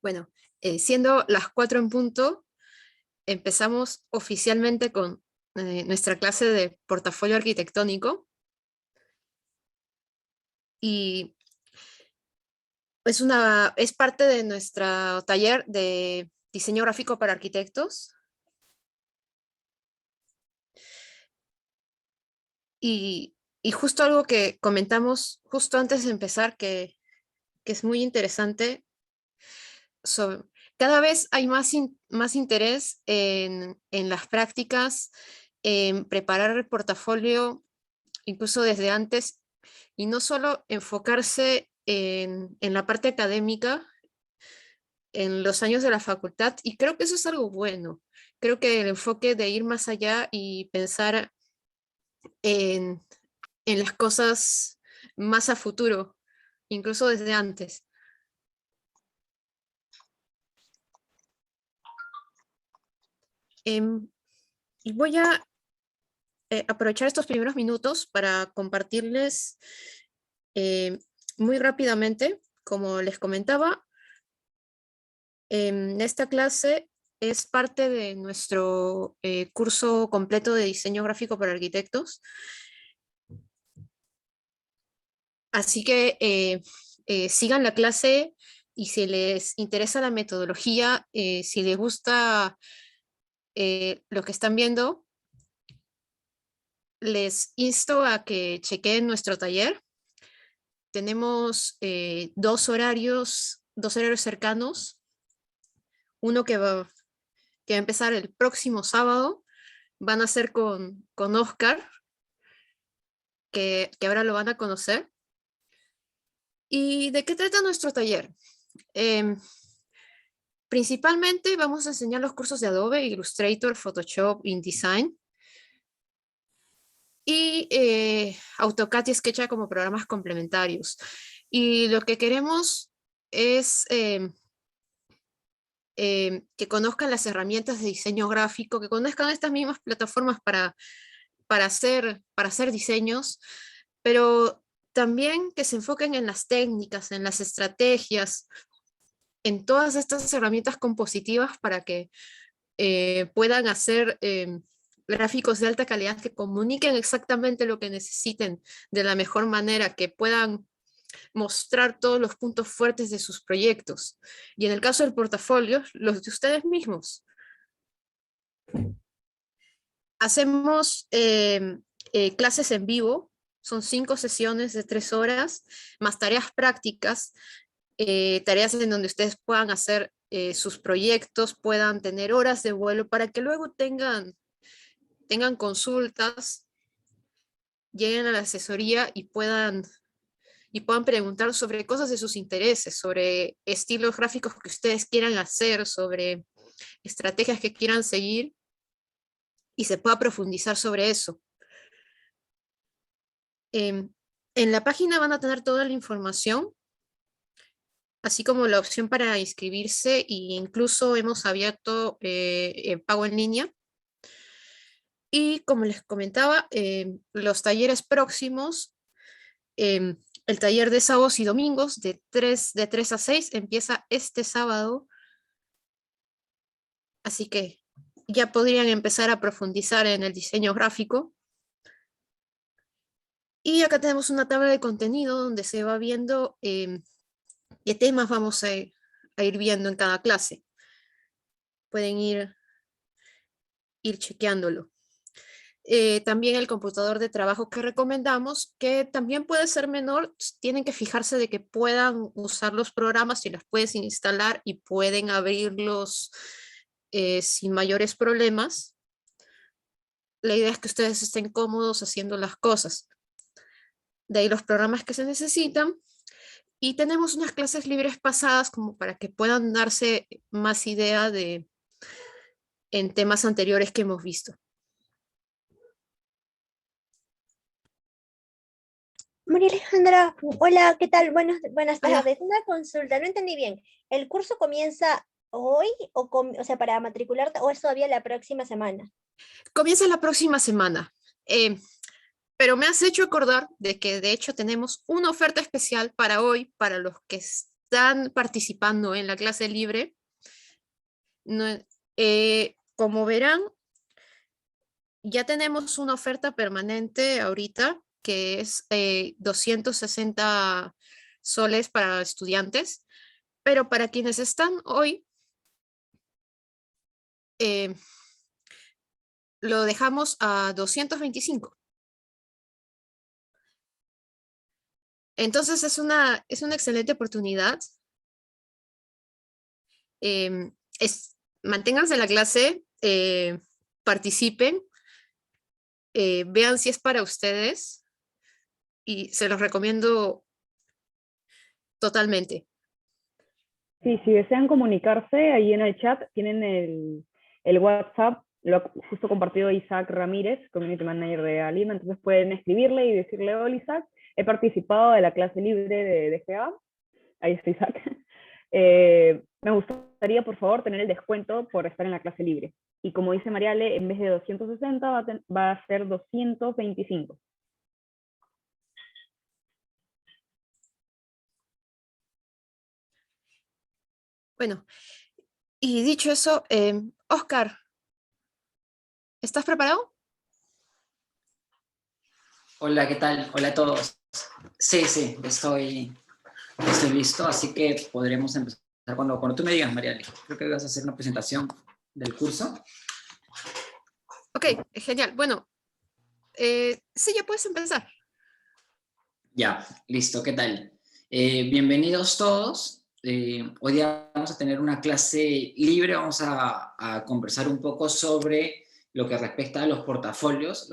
Bueno, siendo las 4 en punto, empezamos oficialmente con nuestra clase de portafolio arquitectónico y es parte de nuestro taller de diseño gráfico para arquitectos y justo algo que comentamos justo antes de empezar que es muy interesante. So- Cada vez hay más interés en las prácticas, en preparar el portafolio, incluso desde antes, y no solo enfocarse en la parte académica, en los años de la facultad, y creo que eso es algo bueno. Creo que el enfoque de ir más allá y pensar en, en las cosas más a futuro, incluso desde antes. Em, y voy a aprovechar estos primeros minutos para compartirles eh, muy rápidamente, como les comentaba, esta clase es parte de nuestro curso completo de diseño gráfico para arquitectos. Así que sigan la clase y si les interesa la metodología, si les gusta lo que están viendo, les insto a que chequen nuestro taller. Tenemos dos horarios cercanos. Uno que va a empezar el próximo sábado. Van a ser con Oscar, que ahora lo van a conocer. ¿Y de qué trata nuestro taller? Em, Principalmente vamos a enseñar los cursos de Adobe, Illustrator, Photoshop, InDesign y AutoCAD y SketchUp como programas complementarios. Y lo que queremos es que conozcan las herramientas de diseño gráfico, que conozcan estas mismas plataformas para hacer diseños, pero también que se enfoquen en las técnicas, en las estrategias, en todas estas herramientas compositivas para que puedan hacer gráficos de alta calidad que comuniquen exactamente lo que necesiten de la mejor manera, que puedan mostrar todos los puntos fuertes de sus proyectos. Y en el caso del portafolio, los de ustedes mismos. Hacemos clases en vivo, son 5 sesiones de 3 horas, más tareas prácticas, tareas en donde ustedes puedan hacer sus proyectos, puedan tener horas de vuelo para que luego tengan consultas, lleguen a la asesoría y puedan preguntar sobre cosas de sus intereses, sobre estilos gráficos que ustedes quieran hacer, sobre estrategias que quieran seguir y se pueda profundizar sobre eso. En la página van a tener toda la información, así como la opción para inscribirse e incluso hemos abierto pago en línea. Y como les comentaba, los talleres próximos, el taller de sábados y domingos de 3 a 6 empieza este sábado, así que ya podrían empezar a profundizar en el diseño gráfico. Y acá tenemos una tabla de contenido donde se va viendo qué temas vamos a ir viendo en cada clase. Pueden ir chequeándolo. También el computador de trabajo que recomendamos, que también puede ser menor, tienen que fijarse de que puedan usar los programas y los puedes instalar y pueden abrirlos sin mayores problemas. La idea es que ustedes estén cómodos haciendo las cosas. De ahí los programas que se necesitan. Y tenemos unas clases libres pasadas como para que puedan darse más idea en temas anteriores que hemos visto. María Alejandra, hola, ¿qué tal? Buenas Hola, tardes. Una consulta, no entendí bien. ¿El curso comienza hoy o sea, para matricularte o es todavía la próxima semana? comienza la próxima semana. Eh, Pero me has hecho acordar de que de hecho tenemos una oferta especial para hoy, para los que están participando en la clase libre, como verán, ya tenemos una oferta permanente ahorita que es 260 soles para estudiantes, pero para quienes están hoy, lo dejamos a 225. Entonces es una excelente oportunidad. Manténganse en la clase, participen, vean si es para ustedes y se los recomiendo totalmente. Sí, si desean comunicarse, ahí en el chat tienen el WhatsApp, lo ha justo compartido Isaac Ramírez, Community Manager de Alima, entonces pueden escribirle y decirle: hola Isaac, he participado de la clase libre de DGA, ahí está Isaac. Me gustaría, por favor, tener el descuento por estar en la clase libre. Y como dice Mariale, en vez de 260 va a ser 225. Bueno, y dicho eso, Oscar, ¿estás preparado? Hola, ¿qué tal? Hola a todos. Sí, estoy listo, así que podremos empezar cuando tú me digas, Mariale. Creo que vas a hacer una presentación del curso. Ok, genial. Bueno, sí, ya puedes empezar. Ya, listo, ¿qué tal? Bienvenidos todos. Hoy día vamos a tener una clase libre, vamos a conversar un poco sobre lo que respecta a los portafolios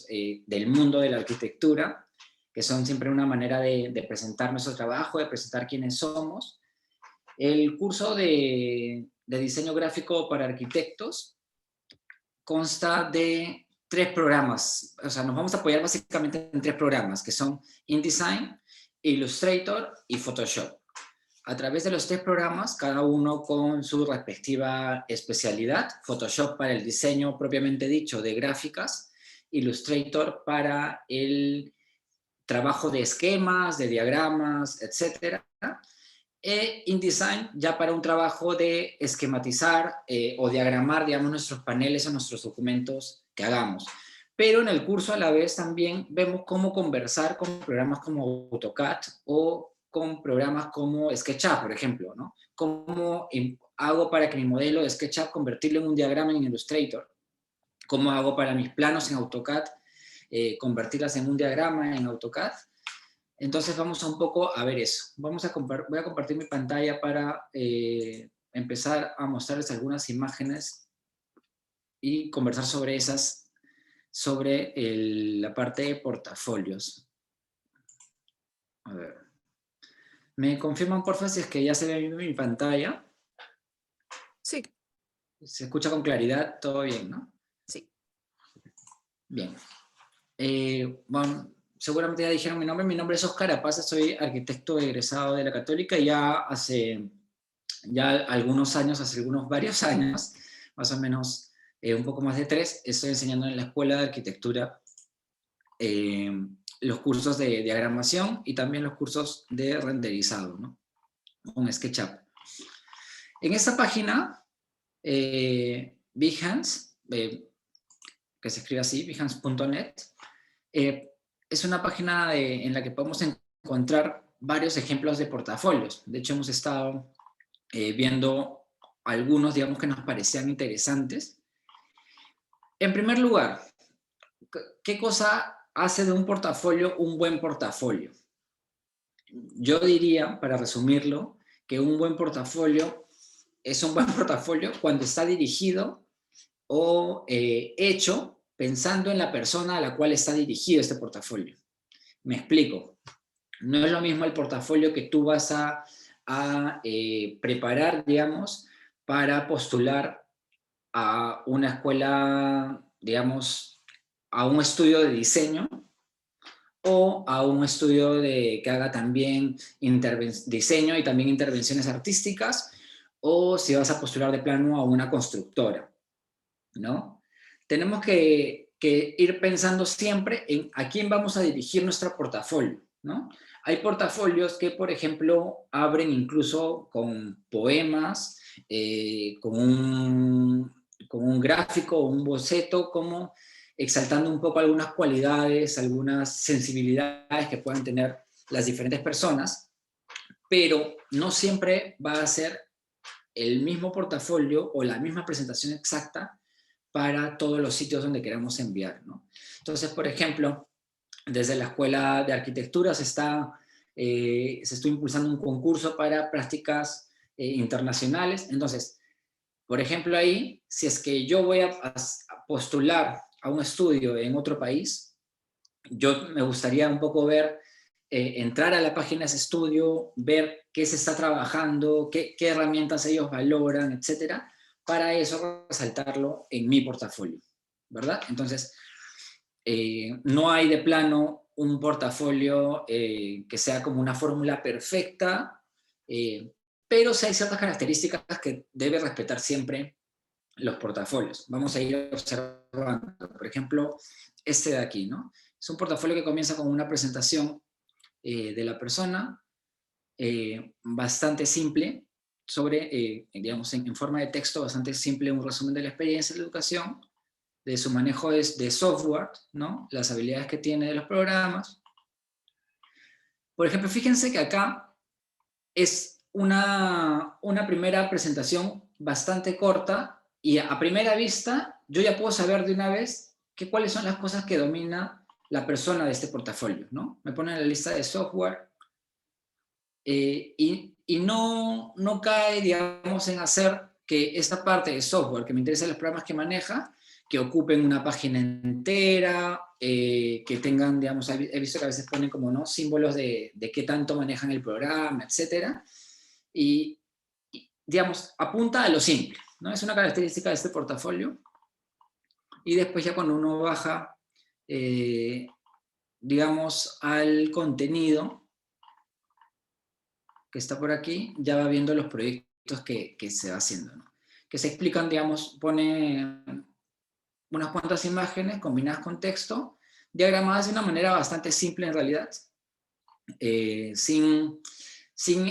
del mundo de la arquitectura, que son siempre una manera de presentar nuestro trabajo, de presentar quiénes somos. El curso de diseño gráfico para arquitectos consta de 3 programas, o sea, nos vamos a apoyar básicamente en 3 programas, que son InDesign, Illustrator y Photoshop. A través de los 3 programas, cada uno con su respectiva especialidad: Photoshop para el diseño propiamente dicho de gráficas, Illustrator para el trabajo de esquemas, de diagramas, etc. E InDesign ya para un trabajo de esquematizar o diagramar, digamos, nuestros paneles o nuestros documentos que hagamos. Pero en el curso a la vez también vemos cómo conversar con programas como AutoCAD o con programas como SketchUp, por ejemplo, ¿no? Cómo hago para que mi modelo de SketchUp convertirlo en un diagrama en Illustrator. Cómo hago para mis planos en AutoCAD convertirlas en un diagrama en AutoCAD. Entonces vamos a un poco a ver eso. Voy a compartir mi pantalla para empezar a mostrarles algunas imágenes y conversar sobre esas, sobre la parte de portafolios. A ver. ¿Me confirman, porfa, si es que ya se ve mi pantalla? Sí. ¿Se escucha con claridad? Todo bien, ¿no? Sí. Bien. Bueno, seguramente ya dijeron mi nombre es Oscar Apaza, soy arquitecto egresado de la Católica y hace varios años, más o menos un poco más de 3, estoy enseñando en la Escuela de Arquitectura los cursos de diagramación y también los cursos de renderizado, ¿no? Con SketchUp. En esta página, Behance, que se escribe así, behance.net, es una página en la que podemos encontrar varios ejemplos de portafolios. De hecho, hemos estado viendo algunos, digamos, que nos parecían interesantes. En primer lugar, ¿qué cosa hace de un portafolio un buen portafolio? Yo diría, para resumirlo, que un buen portafolio es un buen portafolio cuando está dirigido o hecho pensando en la persona a la cual está dirigido este portafolio. Me explico. No es lo mismo el portafolio que tú vas a preparar, digamos, para postular a una escuela, digamos, a un estudio de diseño o a un estudio que haga también diseño y también intervenciones artísticas, o si vas a postular de plano a una constructora, ¿no? Tenemos que ir pensando siempre en a quién vamos a dirigir nuestro portafolio, ¿no? Hay portafolios que, por ejemplo, abren incluso con poemas, con un gráfico o un boceto, como exaltando un poco algunas cualidades, algunas sensibilidades que puedan tener las diferentes personas, pero no siempre va a ser el mismo portafolio o la misma presentación exacta para todos los sitios donde queramos enviar, ¿no? Entonces, por ejemplo, desde la Escuela de Arquitectura se está impulsando un concurso para prácticas internacionales. Entonces, por ejemplo, ahí, si es que yo voy a postular a un estudio en otro país, yo me gustaría un poco ver, entrar a la página de ese estudio, ver qué se está trabajando, qué herramientas ellos valoran, etcétera, para eso resaltarlo en mi portafolio, ¿verdad? Entonces, no hay de plano un portafolio que sea como una fórmula perfecta, pero sí hay ciertas características que debe respetar siempre los portafolios. Vamos a ir observando, por ejemplo, este de aquí, ¿no? Es un portafolio que comienza con una presentación de la persona, bastante simple, sobre, digamos, en forma de texto, bastante simple, un resumen de la experiencia de la educación, de su manejo de software, ¿no? Las habilidades que tiene de los programas. Por ejemplo, fíjense que acá es una primera presentación bastante corta y a primera vista yo ya puedo saber de una vez cuáles son las cosas que domina la persona de este portafolio, ¿no? Me ponen la lista de software y no cae, digamos, en hacer que esta parte de software que me interesa los programas que maneja, que ocupen una página entera, que tengan, digamos, he visto que a veces ponen como, ¿no?, símbolos de qué tanto manejan el programa, etcétera, y, digamos, apunta a lo simple, ¿no? Es una característica de este portafolio. Y después ya cuando uno baja, digamos, al contenido que está por aquí, ya va viendo los proyectos que se va haciendo, ¿no? Que se explican, digamos, pone unas cuantas imágenes combinadas con texto, diagramadas de una manera bastante simple en realidad, sin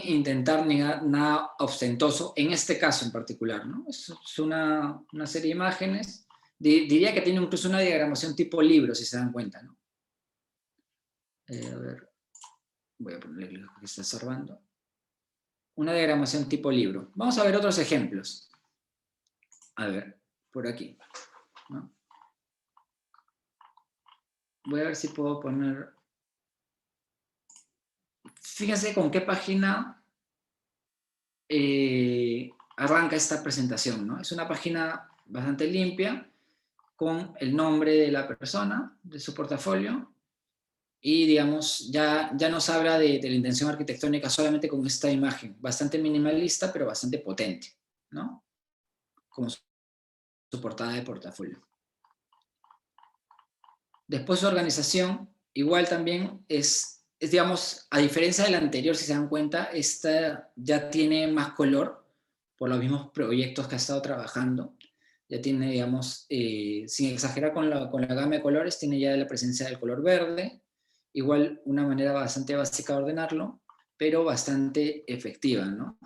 intentar nada ostentoso, en este caso en particular, ¿no? Es una serie de imágenes, diría que tiene incluso una diagramación tipo libro, si se dan cuenta, ¿no? A ver, voy a ponerle lo que está observando. Una diagramación tipo libro. Vamos a ver otros ejemplos. A ver, por aquí, ¿no? Voy a ver si puedo poner... Fíjense con qué página arranca esta presentación, ¿no? Es una página bastante limpia, con el nombre de la persona, de su portafolio, y, digamos, ya nos habla de la intención arquitectónica solamente con esta imagen, bastante minimalista, pero bastante potente, ¿no? Como su portada de portafolio. Después su organización, igual también es, digamos, a diferencia de la anterior, si se dan cuenta, esta ya tiene más color por los mismos proyectos que ha estado trabajando. Ya tiene, digamos, sin exagerar con la gama de colores, tiene ya la presencia del color verde. Igual una manera bastante básica de ordenarlo, pero bastante efectiva, ¿no?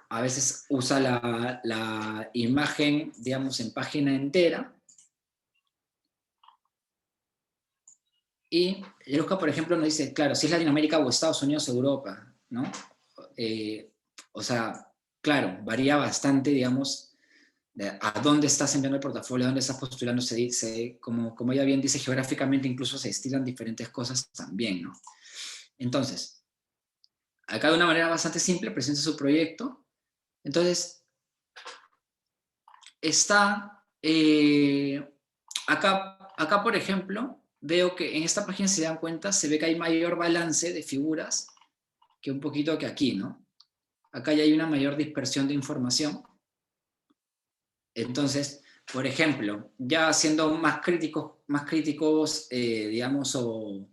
A veces usa la imagen, digamos, en página entera. Y Luca, por ejemplo, nos dice, claro, si es Latinoamérica o Estados Unidos, Europa, ¿no? O sea, claro, varía bastante, digamos, a dónde estás enviando el portafolio, a dónde estás postulando, se dice, como ella bien dice, geográficamente incluso se estilan diferentes cosas también, ¿no? Entonces, acá de una manera bastante simple presenta su proyecto. Entonces, está, acá, por ejemplo, veo que en esta página, si se dan cuenta, se ve que hay mayor balance de figuras que un poquito que aquí, ¿no? Acá ya hay una mayor dispersión de información. Entonces, por ejemplo, ya siendo más críticos, digamos, o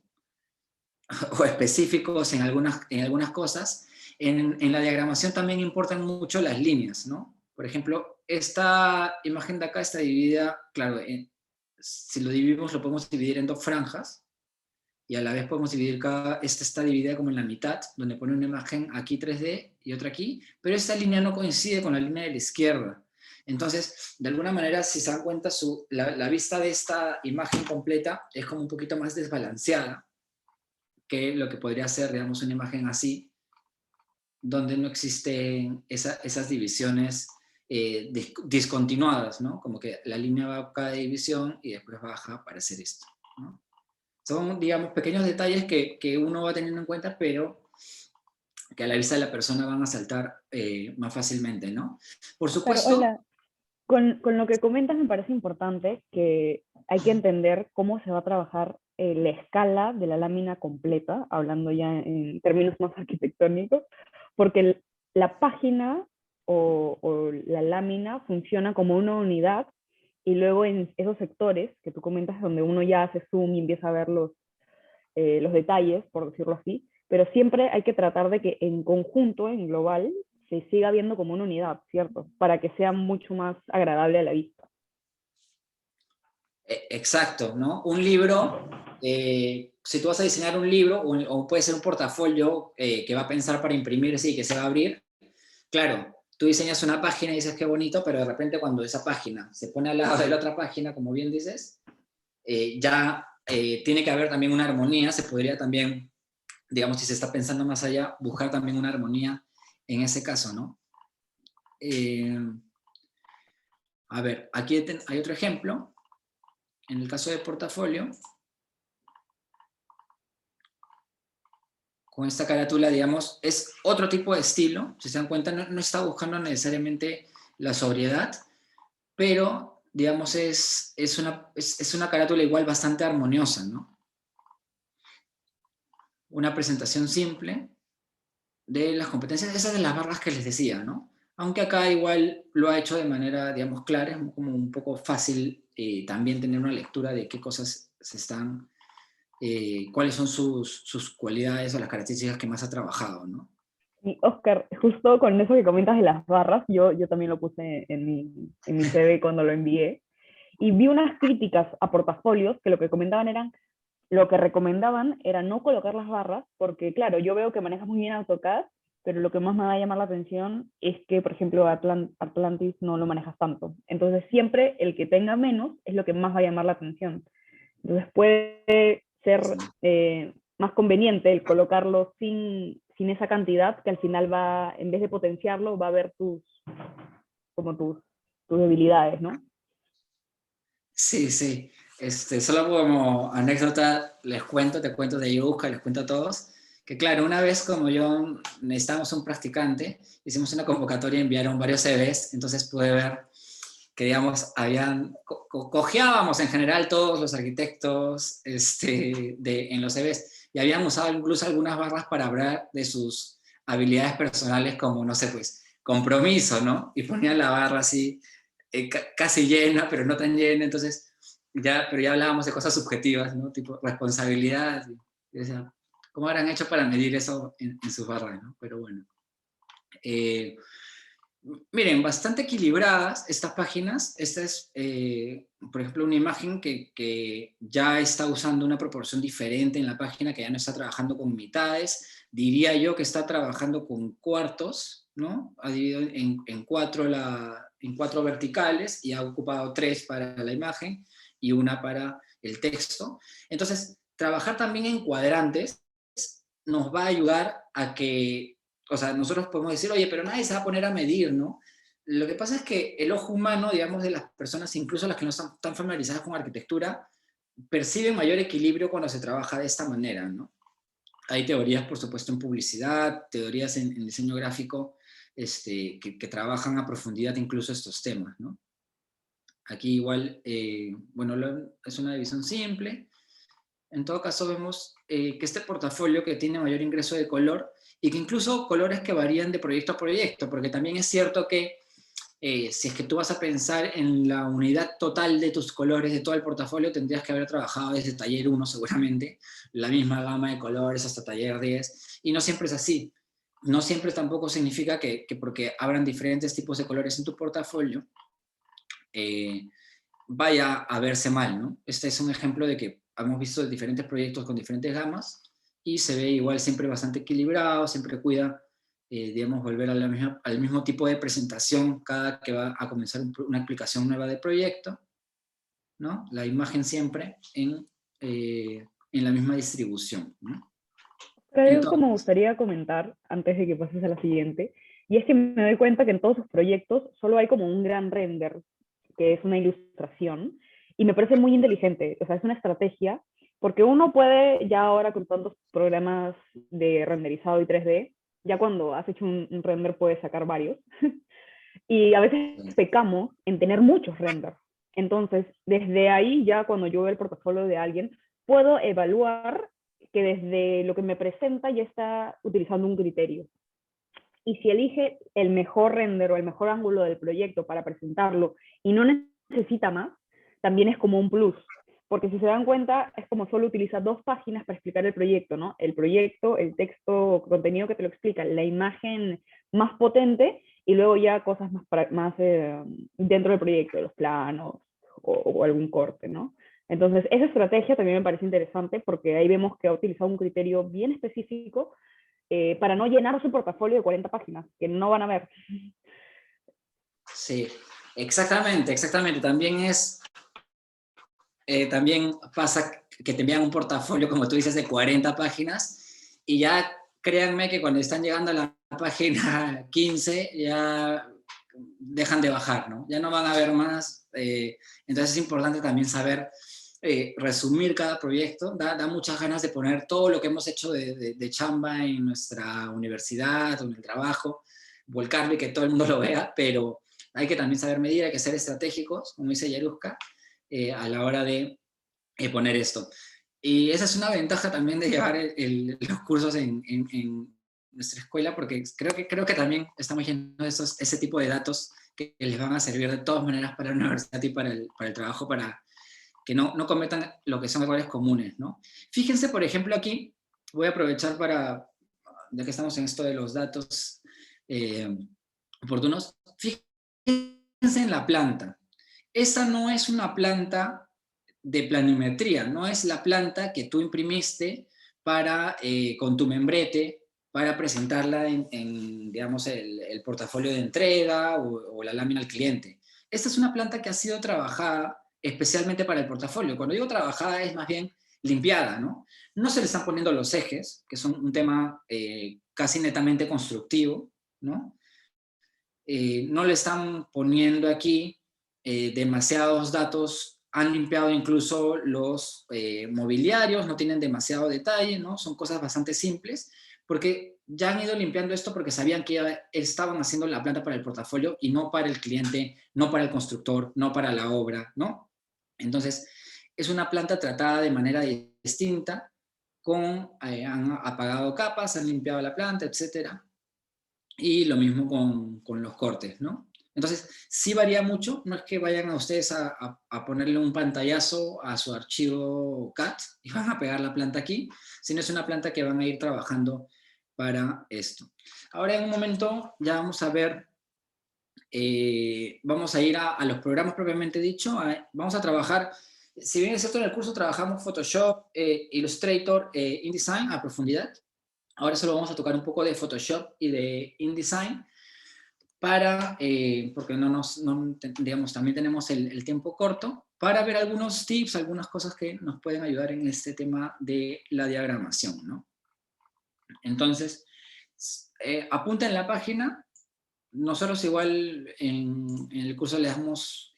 específicos en algunas cosas, en la diagramación también importan mucho las líneas, ¿no? Por ejemplo, esta imagen de acá está dividida, claro, si lo dividimos lo podemos dividir en dos franjas, y a la vez podemos dividir esta está dividida como en la mitad, donde pone una imagen aquí 3D y otra aquí, pero esta línea no coincide con la línea de la izquierda. Entonces, de alguna manera, si se dan cuenta, la vista de esta imagen completa es como un poquito más desbalanceada que lo que podría ser, digamos, una imagen así, donde no existen esas divisiones discontinuadas, ¿no? Como que la línea va a cada división y después baja para hacer esto, ¿no? Son, digamos, pequeños detalles que uno va teniendo en cuenta, pero que a la vista de la persona van a saltar más fácilmente, ¿no? Por Claro, supuesto. hola. Con lo que comentas me parece importante que hay que entender cómo se va a trabajar la escala de la lámina completa, hablando ya en términos más arquitectónicos, porque la página o la lámina funciona como una unidad y luego en esos sectores que tú comentas donde uno ya hace zoom y empieza a ver los detalles, por decirlo así, pero siempre hay que tratar de que en conjunto, en global, se siga viendo como una unidad, ¿cierto? Para que sea mucho más agradable a la vista. Exacto, ¿no? Un libro, si tú vas a diseñar un libro, o puede ser un portafolio que va a pensar para imprimirse y que se va a abrir, claro, tú diseñas una página y dices qué bonito, pero de repente cuando esa página se pone al lado de la otra página, como bien dices, ya tiene que haber también una armonía, se podría también, digamos, si se está pensando más allá, buscar también una armonía en ese caso, ¿no? A ver, aquí hay otro ejemplo. En el caso de portafolio, con esta carátula, digamos, es otro tipo de estilo. Si se dan cuenta, no está buscando necesariamente la sobriedad, pero, digamos, es una carátula igual bastante armoniosa, ¿no? Una presentación simple de las competencias, esas de las barras que les decía, ¿no? Aunque acá igual lo ha hecho de manera, digamos, clara, es como un poco fácil también tener una lectura de qué cosas se están, cuáles son sus cualidades o las características que más ha trabajado, ¿no? Y Oscar, justo con eso que comentas de las barras, yo también lo puse en mi CV cuando lo envié, y vi unas críticas a portafolios que lo que comentaban eran, lo que recomendaban era no colocar las barras, porque claro, yo veo que manejas muy bien AutoCAD, pero lo que más me va a llamar la atención es que, por ejemplo, Atlantis no lo manejas tanto. Entonces siempre el que tenga menos es lo que más va a llamar la atención. Entonces puede ser más conveniente el colocarlo sin esa cantidad, que al final va, en vez de potenciarlo, va a ver tus debilidades, ¿no? Sí, sí. Solo como anécdota te cuento de Yuka, les cuento a todos, que claro, una vez como yo necesitábamos un practicante, hicimos una convocatoria, enviaron varios CVs, entonces pude ver que, digamos, cojeábamos en general todos los arquitectos en los CVs, y habían usado incluso algunas barras para hablar de sus habilidades personales como, no sé, pues, compromiso, ¿no? Y ponían la barra así, casi llena, pero no tan llena, entonces pero ya hablábamos de cosas subjetivas, ¿no? Tipo responsabilidad, y decía, ¿cómo habrán hecho para medir eso en sus barras, ¿no? Pero bueno. Miren, bastante equilibradas estas páginas. Esta es, por ejemplo, una imagen que ya está usando una proporción diferente en la página, que ya no está trabajando con mitades. Diría yo que está trabajando con cuartos, ¿no? Ha dividido en cuatro verticales y ha ocupado 3 para la imagen y una para el texto. Entonces, trabajar también en cuadrantes nos va a ayudar a que, o sea, nosotros podemos decir, oye, pero nadie se va a poner a medir, ¿no? Lo que pasa es que el ojo humano, digamos, de las personas, incluso las que no están tan familiarizadas con arquitectura, percibe mayor equilibrio cuando se trabaja de esta manera, ¿no? Hay teorías, por supuesto, en publicidad, teorías en diseño gráfico, que trabajan a profundidad incluso estos temas, ¿no? Aquí igual, bueno, es una división simple. En todo caso vemos que este portafolio que tiene mayor ingreso de color y que incluso colores que varían de proyecto a proyecto, porque también es cierto que si es que tú vas a pensar en la unidad total de tus colores de todo el portafolio, tendrías que haber trabajado desde taller 1 seguramente, la misma gama de colores hasta taller 10, y no siempre es así. No siempre tampoco significa que porque abran diferentes tipos de colores en tu portafolio, vaya a verse mal, ¿no? Este es un ejemplo de que hemos visto diferentes proyectos con diferentes gamas, y se ve igual siempre bastante equilibrado, siempre cuida, digamos, volver a al mismo tipo de presentación cada que va a comenzar una aplicación nueva de proyecto, ¿no? La imagen siempre en la misma distribución, ¿no? Pero hay algo que me Entonces, gustaría comentar antes de que pases a la siguiente, y es que me doy cuenta que en todos sus proyectos solo hay como un gran render, que es una ilustración, y me parece muy inteligente, o sea, es una estrategia, porque uno puede ya ahora con tantos programas de renderizado y 3D, ya cuando has hecho un render puedes sacar varios, y a veces pecamos en tener muchos renders. Entonces, desde ahí ya cuando yo veo el portafolio de alguien, puedo evaluar que desde lo que me presenta ya está utilizando un criterio. Y si elige el mejor render o el mejor ángulo del proyecto para presentarlo y no necesita más, también es como un plus. Porque si se dan cuenta, es como solo utiliza 2 páginas para explicar el proyecto, ¿no? El proyecto, el texto, contenido que te lo explica, la imagen más potente y luego ya cosas más dentro del proyecto, los planos o algún corte, ¿no? Entonces, esa estrategia también me parece interesante porque ahí vemos que ha utilizado un criterio bien específico para no llenar su portafolio de 40 páginas, que no van a ver. sí, exactamente, exactamente. También pasa que te envían un portafolio, como tú dices, de 40 páginas, y ya créanme que cuando están llegando a la página 15 ya dejan de bajar, ¿no? Ya no van a ver más. Entonces es importante también saber resumir cada proyecto. Da muchas ganas de poner todo lo que hemos hecho de chamba en nuestra universidad o en el trabajo, volcarlo y que todo el mundo lo vea, pero hay que también saber medir, hay que ser estratégicos, como dice Yaruska, a la hora de poner esto. Y esa es una ventaja también de llevar los cursos en nuestra escuela, porque creo que también estamos llenos de ese tipo de datos que les van a servir de todas maneras para la universidad y para el trabajo, para que no cometan lo que son errores comunes, ¿no? Fíjense, por ejemplo, aquí, voy a aprovechar ya que estamos en esto de los datos oportunos, fíjense en la planta. Esa no es una planta de planimetría, no es la planta que tú imprimiste con tu membrete para presentarla en digamos, el portafolio de entrega o la lámina al cliente. Esta es una planta que ha sido trabajada especialmente para el portafolio. Cuando digo trabajada es más bien limpiada, ¿no? No se le están poniendo los ejes, que son un tema casi netamente constructivo, ¿no? No le están poniendo aquí demasiados datos, han limpiado incluso los mobiliarios, no tienen demasiado detalle, ¿no? Son cosas bastante simples, porque ya han ido limpiando esto porque sabían que estaban haciendo la planta para el portafolio y no para el cliente, no para el constructor, no para la obra, ¿no? Entonces, es una planta tratada de manera distinta, han apagado capas, han limpiado la planta, etcétera. Y lo mismo con los cortes, ¿no? Entonces, sí varía mucho, no es que vayan a ustedes a ponerle un pantallazo a su archivo CAD y van a pegar la planta aquí, sino es una planta que van a ir trabajando para esto. Ahora en un momento ya vamos a ver, vamos a ir a los programas propiamente dicho, vamos a trabajar, si bien es cierto en el curso trabajamos Photoshop, Illustrator, InDesign a profundidad, ahora solo vamos a tocar un poco de Photoshop y de InDesign porque digamos, también tenemos el tiempo corto, para ver algunos tips, algunas cosas que nos pueden ayudar en este tema de la diagramación, ¿no? Entonces, apunta en la página. Nosotros igual en el curso le damos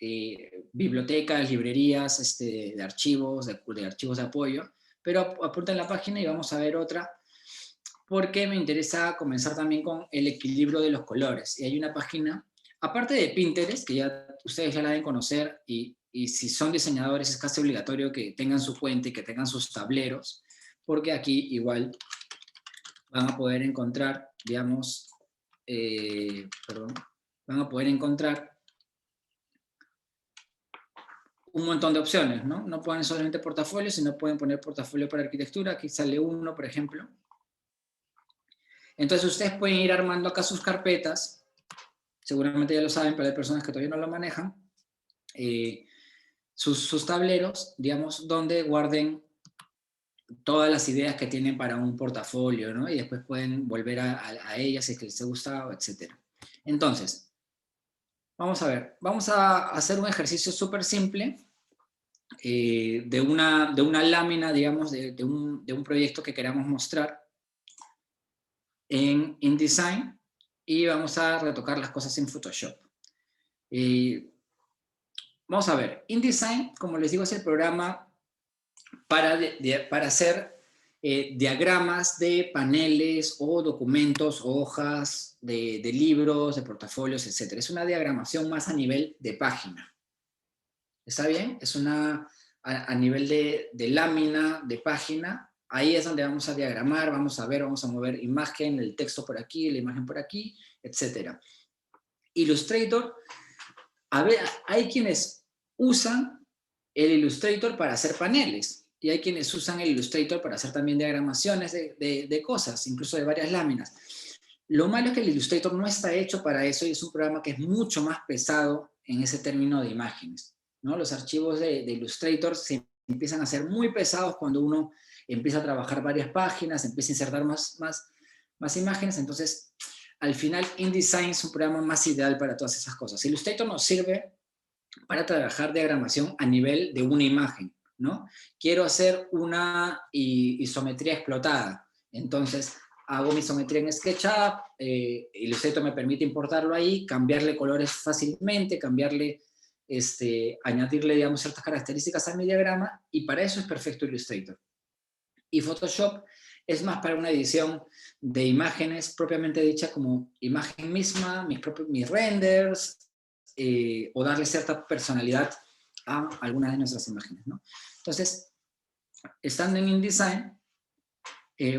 bibliotecas, librerías de archivos, de archivos de apoyo, pero apunta en la página y vamos a ver otra, porque me interesa comenzar también con el equilibrio de los colores. Y hay una página, aparte de Pinterest, que ustedes ya la deben conocer, y si son diseñadores es casi obligatorio que tengan su cuenta y que tengan sus tableros, porque aquí igual van a poder encontrar, digamos, van a poder encontrar un montón de opciones, ¿no? No ponen solamente portafolio, sino pueden poner portafolio para arquitectura. Aquí sale uno, por ejemplo. Entonces ustedes pueden ir armando acá sus carpetas, seguramente ya lo saben, pero hay personas que todavía no lo manejan, sus tableros, digamos, donde guarden todas las ideas que tienen para un portafolio, ¿no? Y después pueden volver a ellas si es que les ha gustado, etc. Entonces, vamos a ver, vamos a hacer un ejercicio súper simple de una lámina, digamos, de un proyecto que queramos mostrar en InDesign y vamos a retocar las cosas en Photoshop. Vamos a ver, InDesign, como les digo, es el programa para hacer diagramas de paneles o documentos, hojas de libros, de portafolios, etc. Es una diagramación más a nivel de página. ¿Está bien? Es a nivel de lámina, de página. Ahí es donde vamos a diagramar, vamos a ver, vamos a mover imagen, el texto por aquí, la imagen por aquí, etc. Illustrator, a ver, hay quienes usan el Illustrator para hacer paneles y hay quienes usan el Illustrator para hacer también diagramaciones de cosas, incluso de varias láminas. Lo malo es que el Illustrator no está hecho para eso y es un programa que es mucho más pesado en ese término de imágenes, ¿no? Los archivos de Illustrator se empiezan a ser muy pesados cuando uno empieza a trabajar varias páginas, empieza a insertar más imágenes, entonces al final InDesign es un programa más ideal para todas esas cosas. Illustrator nos sirve para trabajar diagramación a nivel de una imagen, ¿no? Quiero hacer una isometría explotada, entonces hago mi isometría en SketchUp, Illustrator me permite importarlo ahí, cambiarle colores fácilmente, añadirle, digamos, ciertas características a mi diagrama, y para eso es perfecto Illustrator. Y Photoshop es más para una edición de imágenes propiamente dicha, como imagen misma, mis renders, o darle cierta personalidad a algunas de nuestras imágenes, ¿no? Entonces, estando en InDesign,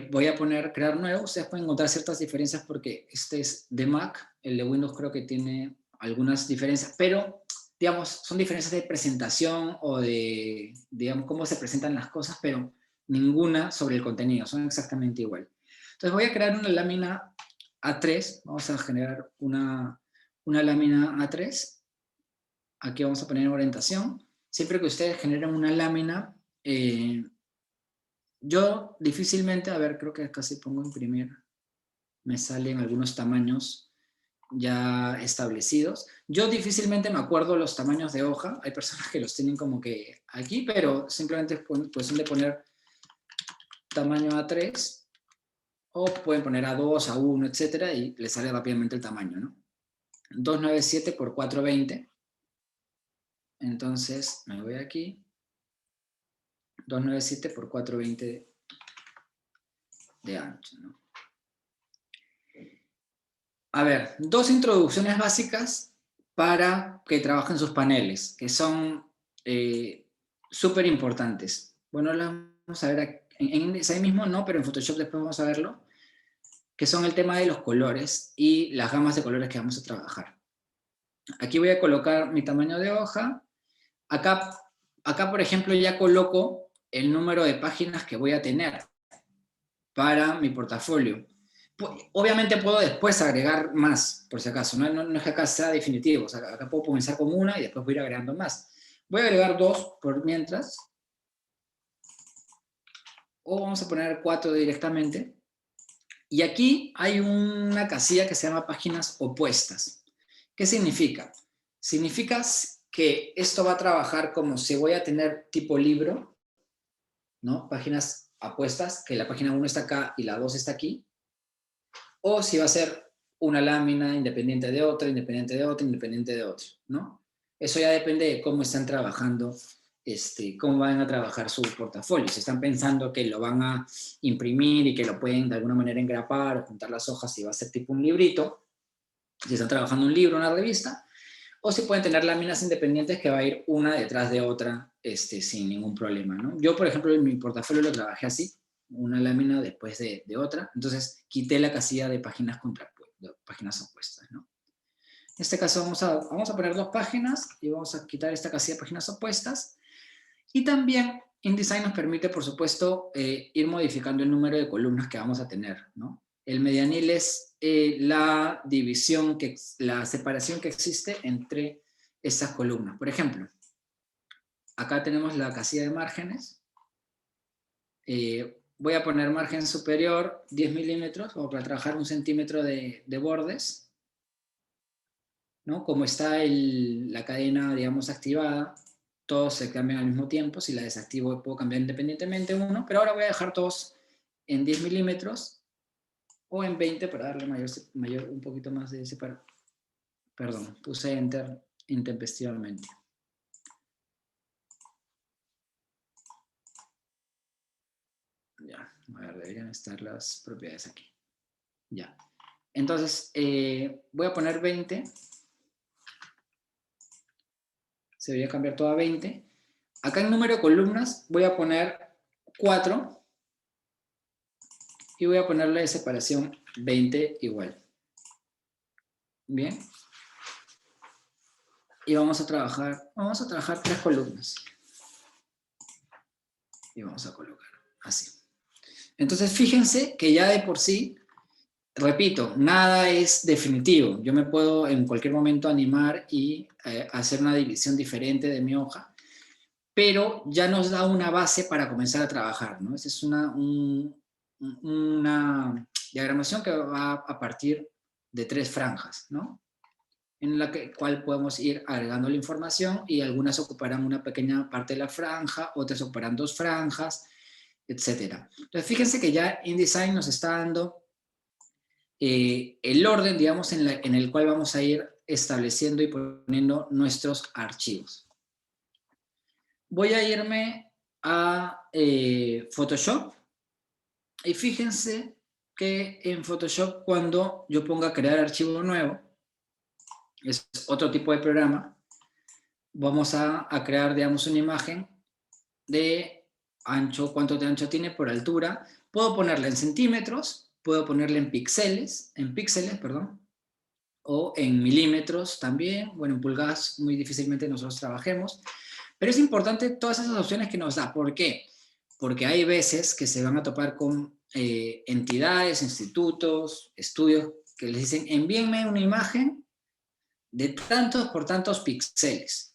voy a poner crear nuevo. Ustedes pueden encontrar ciertas diferencias porque este es de Mac, el de Windows creo que tiene algunas diferencias, pero digamos, son diferencias de presentación o de, digamos, cómo se presentan las cosas, pero ninguna sobre el contenido, son exactamente igual. Entonces voy a crear una lámina A3, vamos a generar una lámina A3, aquí vamos a poner orientación. Siempre que ustedes generen una lámina, yo difícilmente, a ver, creo que casi pongo imprimir, me salen algunos tamaños ya establecidos. Yo difícilmente me acuerdo los tamaños de hoja, hay personas que los tienen como que aquí, pero simplemente es cuestión de poner tamaño A3, o pueden poner A2, A1, etcétera, y les sale rápidamente el tamaño, ¿no? 297 por 420. Entonces, me voy aquí. 297 por 420 de ancho, ¿no? A ver, dos introducciones básicas para que trabajen sus paneles, que son súper importantes. Bueno, las vamos a ver en InDesign mismo no, pero en Photoshop después vamos a verlo, que son el tema de los colores y las gamas de colores que vamos a trabajar. Aquí voy a colocar mi tamaño de hoja. Acá, por ejemplo, ya coloco el número de páginas que voy a tener para mi portafolio. Obviamente puedo después agregar más, por si acaso, no es que acá sea definitivo, o sea, acá puedo comenzar con una y después voy a ir agregando más. Voy a agregar 2 por mientras, o vamos a poner 4 directamente, y aquí hay una casilla que se llama páginas opuestas. ¿Qué significa? Significa que esto va a trabajar como si voy a tener tipo libro, ¿no? Páginas opuestas, que la página 1 está acá y la 2 está aquí, o si va a ser una lámina independiente de otra, independiente de otra, independiente de otra, ¿no? Eso ya depende de cómo están trabajando, cómo van a trabajar su portafolio. Si están pensando que lo van a imprimir y que lo pueden de alguna manera engrapar o juntar las hojas y va a ser tipo un librito, si están trabajando un libro, una revista, o si pueden tener láminas independientes que va a ir una detrás de otra sin ningún problema, ¿no? Yo, por ejemplo, en mi portafolio lo trabajé así, una lámina después de otra, entonces quité la casilla de páginas páginas opuestas, ¿no? En este caso vamos a poner 2 páginas y vamos a quitar esta casilla de páginas opuestas, y también InDesign nos permite, por supuesto, ir modificando el número de columnas que vamos a tener, ¿no? El medianil es la división, la separación que existe entre estas columnas. Por ejemplo, acá tenemos la casilla de márgenes. Voy a poner margen superior 10 milímetros, o para trabajar 1 centímetro de bordes, ¿no? Como está la cadena, digamos, activada, todos se cambian al mismo tiempo. Si la desactivo puedo cambiar independientemente uno, pero ahora voy a dejar todos en 10 milímetros o en 20 para darle un poquito más de separación. Perdón, puse Enter intempestivamente. Ya, a ver, deberían estar las propiedades aquí. Ya. Entonces, voy a poner 20. Se debería cambiar todo a 20. Acá en número de columnas voy a poner 4. Y voy a ponerle de separación 20 igual. Bien. Y vamos a trabajar 3 columnas. Y vamos a colocar así. Entonces, fíjense que ya de por sí, repito, nada es definitivo. Yo me puedo en cualquier momento animar y hacer una división diferente de mi hoja, pero ya nos da una base para comenzar a trabajar, ¿no? Esa es una diagramación que va a partir de 3 franjas, ¿no? En la cual podemos ir agregando la información y algunas ocuparán una pequeña parte de la franja, otras ocuparán 2 franjas, etc. Entonces, fíjense que ya InDesign nos está dando el orden, digamos, en el cual vamos a ir estableciendo y poniendo nuestros archivos. Voy a irme a Photoshop. Y fíjense que en Photoshop, cuando yo ponga crear archivo nuevo, es otro tipo de programa, vamos a crear, digamos, una imagen de ancho, cuánto de ancho tiene por altura. Puedo ponerla en centímetros, puedo ponerla en píxeles, perdón, o en milímetros también. Bueno, en pulgadas muy difícilmente nosotros trabajemos, pero es importante todas esas opciones que nos da. ¿Por qué? Porque hay veces que se van a topar con entidades, institutos, estudios, que les dicen, envíenme una imagen de tantos por tantos píxeles,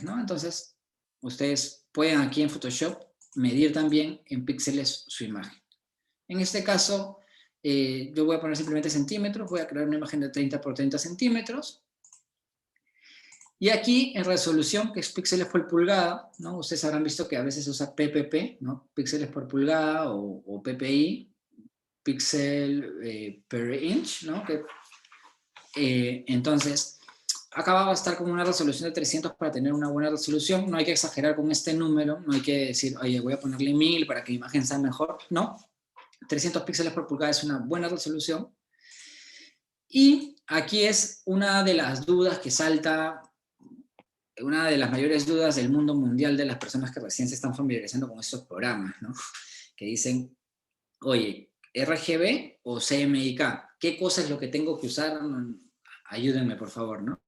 ¿no? Entonces, ustedes pueden aquí en Photoshop medir también en píxeles su imagen. En este caso, yo voy a poner simplemente centímetros, voy a crear una imagen de 30 por 30 centímetros, y aquí en resolución, que es píxeles por pulgada, ¿no? Ustedes habrán visto que a veces se usa PPP, ¿no? Píxeles por pulgada, o PPI, píxel per inch, ¿no? Entonces, acá va a estar con una resolución de 300 para tener una buena resolución. No hay que exagerar con este número, no hay que decir, oye, voy a ponerle 1000 para que la imagen sea mejor. No, 300 píxeles por pulgada es una buena resolución. Y aquí es una de las dudas que salta, una de las mayores dudas del mundo mundial de las personas que recién se están familiarizando con estos programas, ¿no? Que dicen, oye, ¿RGB o CMYK? ¿Qué cosa es lo que tengo que usar? Ayúdenme, por favor, ¿no?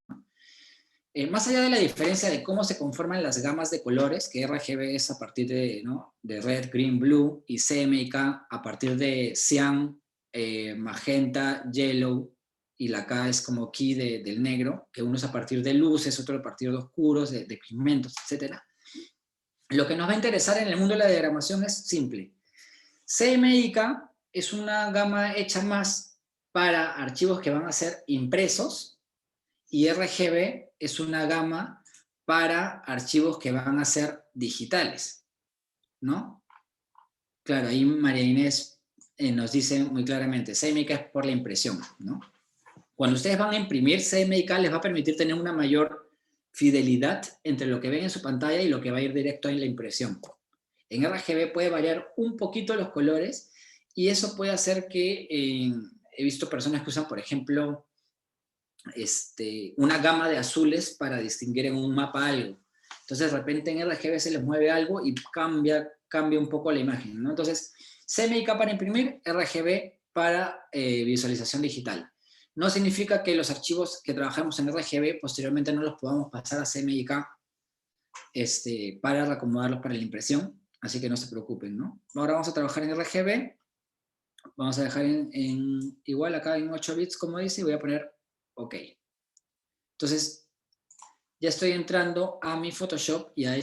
Más allá de la diferencia de cómo se conforman las gamas de colores, que RGB es a partir de, ¿no?, de red, green, blue, y CMYK a partir de cian, magenta, yellow, y la K es como key del negro, que uno es a partir de luces, otro a partir de oscuros, de pigmentos, etc. Lo que nos va a interesar en el mundo de la diagramación es simple. CMYK es una gama hecha más para archivos que van a ser impresos, y RGB es una gama para archivos que van a ser digitales, ¿no? Claro, ahí María Inés nos dice muy claramente, CMYK es por la impresión, ¿no? Cuando ustedes van a imprimir, CMYK les va a permitir tener una mayor fidelidad entre lo que ven en su pantalla y lo que va a ir directo en la impresión. En RGB puede variar un poquito los colores, y eso puede hacer que, he visto personas que usan, por ejemplo, una gama de azules para distinguir en un mapa algo. Entonces de repente en RGB se les mueve algo y cambia un poco la imagen, ¿no? Entonces, CMYK para imprimir, RGB para visualización digital. No significa que los archivos que trabajamos en RGB posteriormente no los podamos pasar a CMYK para reacomodarlos para la impresión, así que no se preocupen, ¿no? Ahora vamos a trabajar en RGB, vamos a dejar igual acá en 8 bits, como dice, y voy a poner OK. Entonces, ya estoy entrando a mi Photoshop y a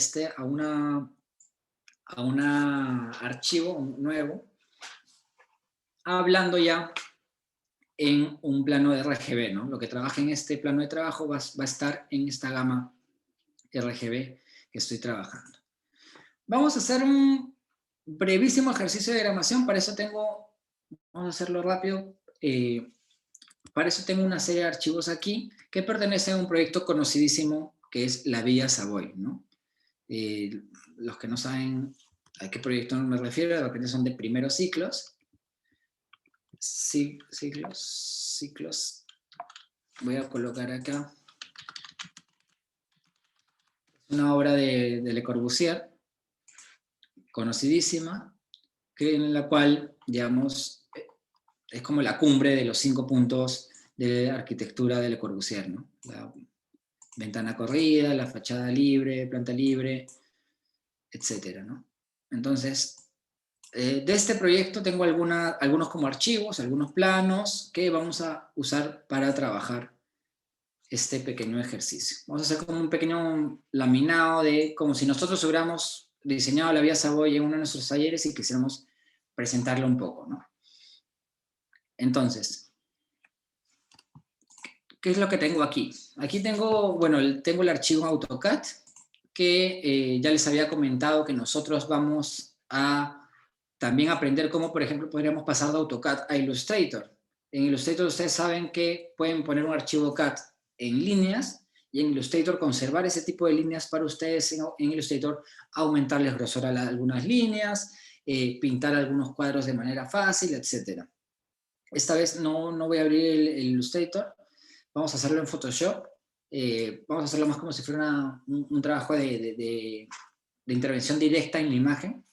a un archivo nuevo, hablando ya en un plano de RGB, ¿no? Lo que trabaja en este plano de trabajo va a estar en esta gama RGB que estoy trabajando. Vamos a hacer un brevísimo ejercicio de diagramación. Para eso tengo, vamos a hacerlo rápido, para eso tengo una serie de archivos aquí que pertenecen a un proyecto conocidísimo que es la Villa Savoy, ¿no? Los que no saben a qué proyecto me refiero, de repente son de primeros ciclos. Ciclos. Voy a colocar acá una obra de Le Corbusier, conocidísima, en la cual, digamos, es como la cumbre de los 5 puntos de arquitectura de Le Corbusier, ¿no? La ventana corrida, la fachada libre, planta libre, etcétera, ¿no? Entonces, de este proyecto tengo algunos como archivos, algunos planos que vamos a usar para trabajar este pequeño ejercicio. Vamos a hacer como un pequeño laminado de como si nosotros hubiéramos diseñado la Vía Savoy en uno de nuestros talleres y quisiéramos presentarlo un poco, ¿no? Entonces, ¿qué es lo que tengo aquí? Aquí tengo, bueno, tengo el archivo AutoCAD, que ya les había comentado que nosotros vamos a también aprender cómo, por ejemplo, podríamos pasar de AutoCAD a Illustrator. En Illustrator ustedes saben que pueden poner un archivo CAD en líneas y en Illustrator conservar ese tipo de líneas para ustedes. En Illustrator aumentarles grosor a algunas líneas, pintar algunos cuadros de manera fácil, etc. Esta vez no voy a abrir el Illustrator, vamos a hacerlo en Photoshop. Vamos a hacerlo más como si fuera un trabajo de intervención directa en la imagen.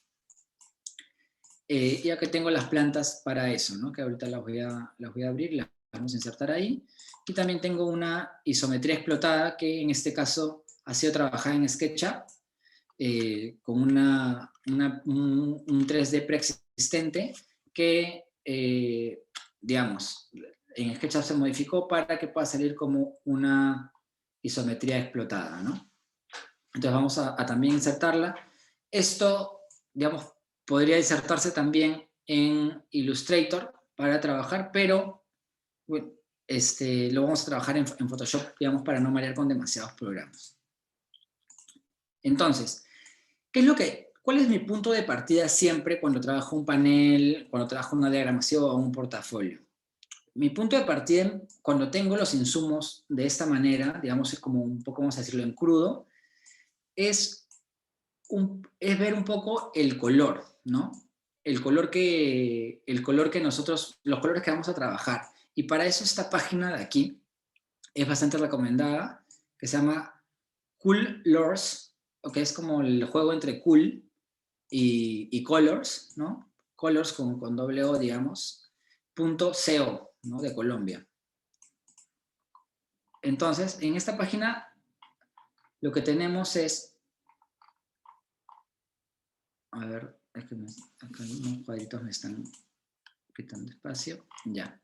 Ya que tengo las plantas para eso, ¿no? Que ahorita las voy a abrir, las vamos a insertar ahí. Y también tengo una isometría explotada que en este caso ha sido trabajada en SketchUp con un 3D preexistente que, digamos, en SketchUp se modificó para que pueda salir como una isometría explotada, ¿no? Entonces vamos a también insertarla. Esto, digamos, podría insertarse también en Illustrator para trabajar, pero bueno, lo vamos a trabajar en Photoshop, digamos, para no marear con demasiados programas. Entonces, ¿cuál es mi punto de partida siempre cuando trabajo un panel, cuando trabajo una diagramación o un portafolio? Mi punto de partida, cuando tengo los insumos de esta manera, digamos, es como un poco, vamos a decirlo en crudo, es ver un poco el color, ¿no? Los colores que vamos a trabajar. Y para eso esta página de aquí es bastante recomendada, que se llama Colors, que es como el juego entre cool y colors, ¿no? Colors con doble O, digamos, .co, ¿no? De Colombia. Entonces, en esta página lo que tenemos es, a ver, es que acá unos cuadritos me están quitando espacio. Ya.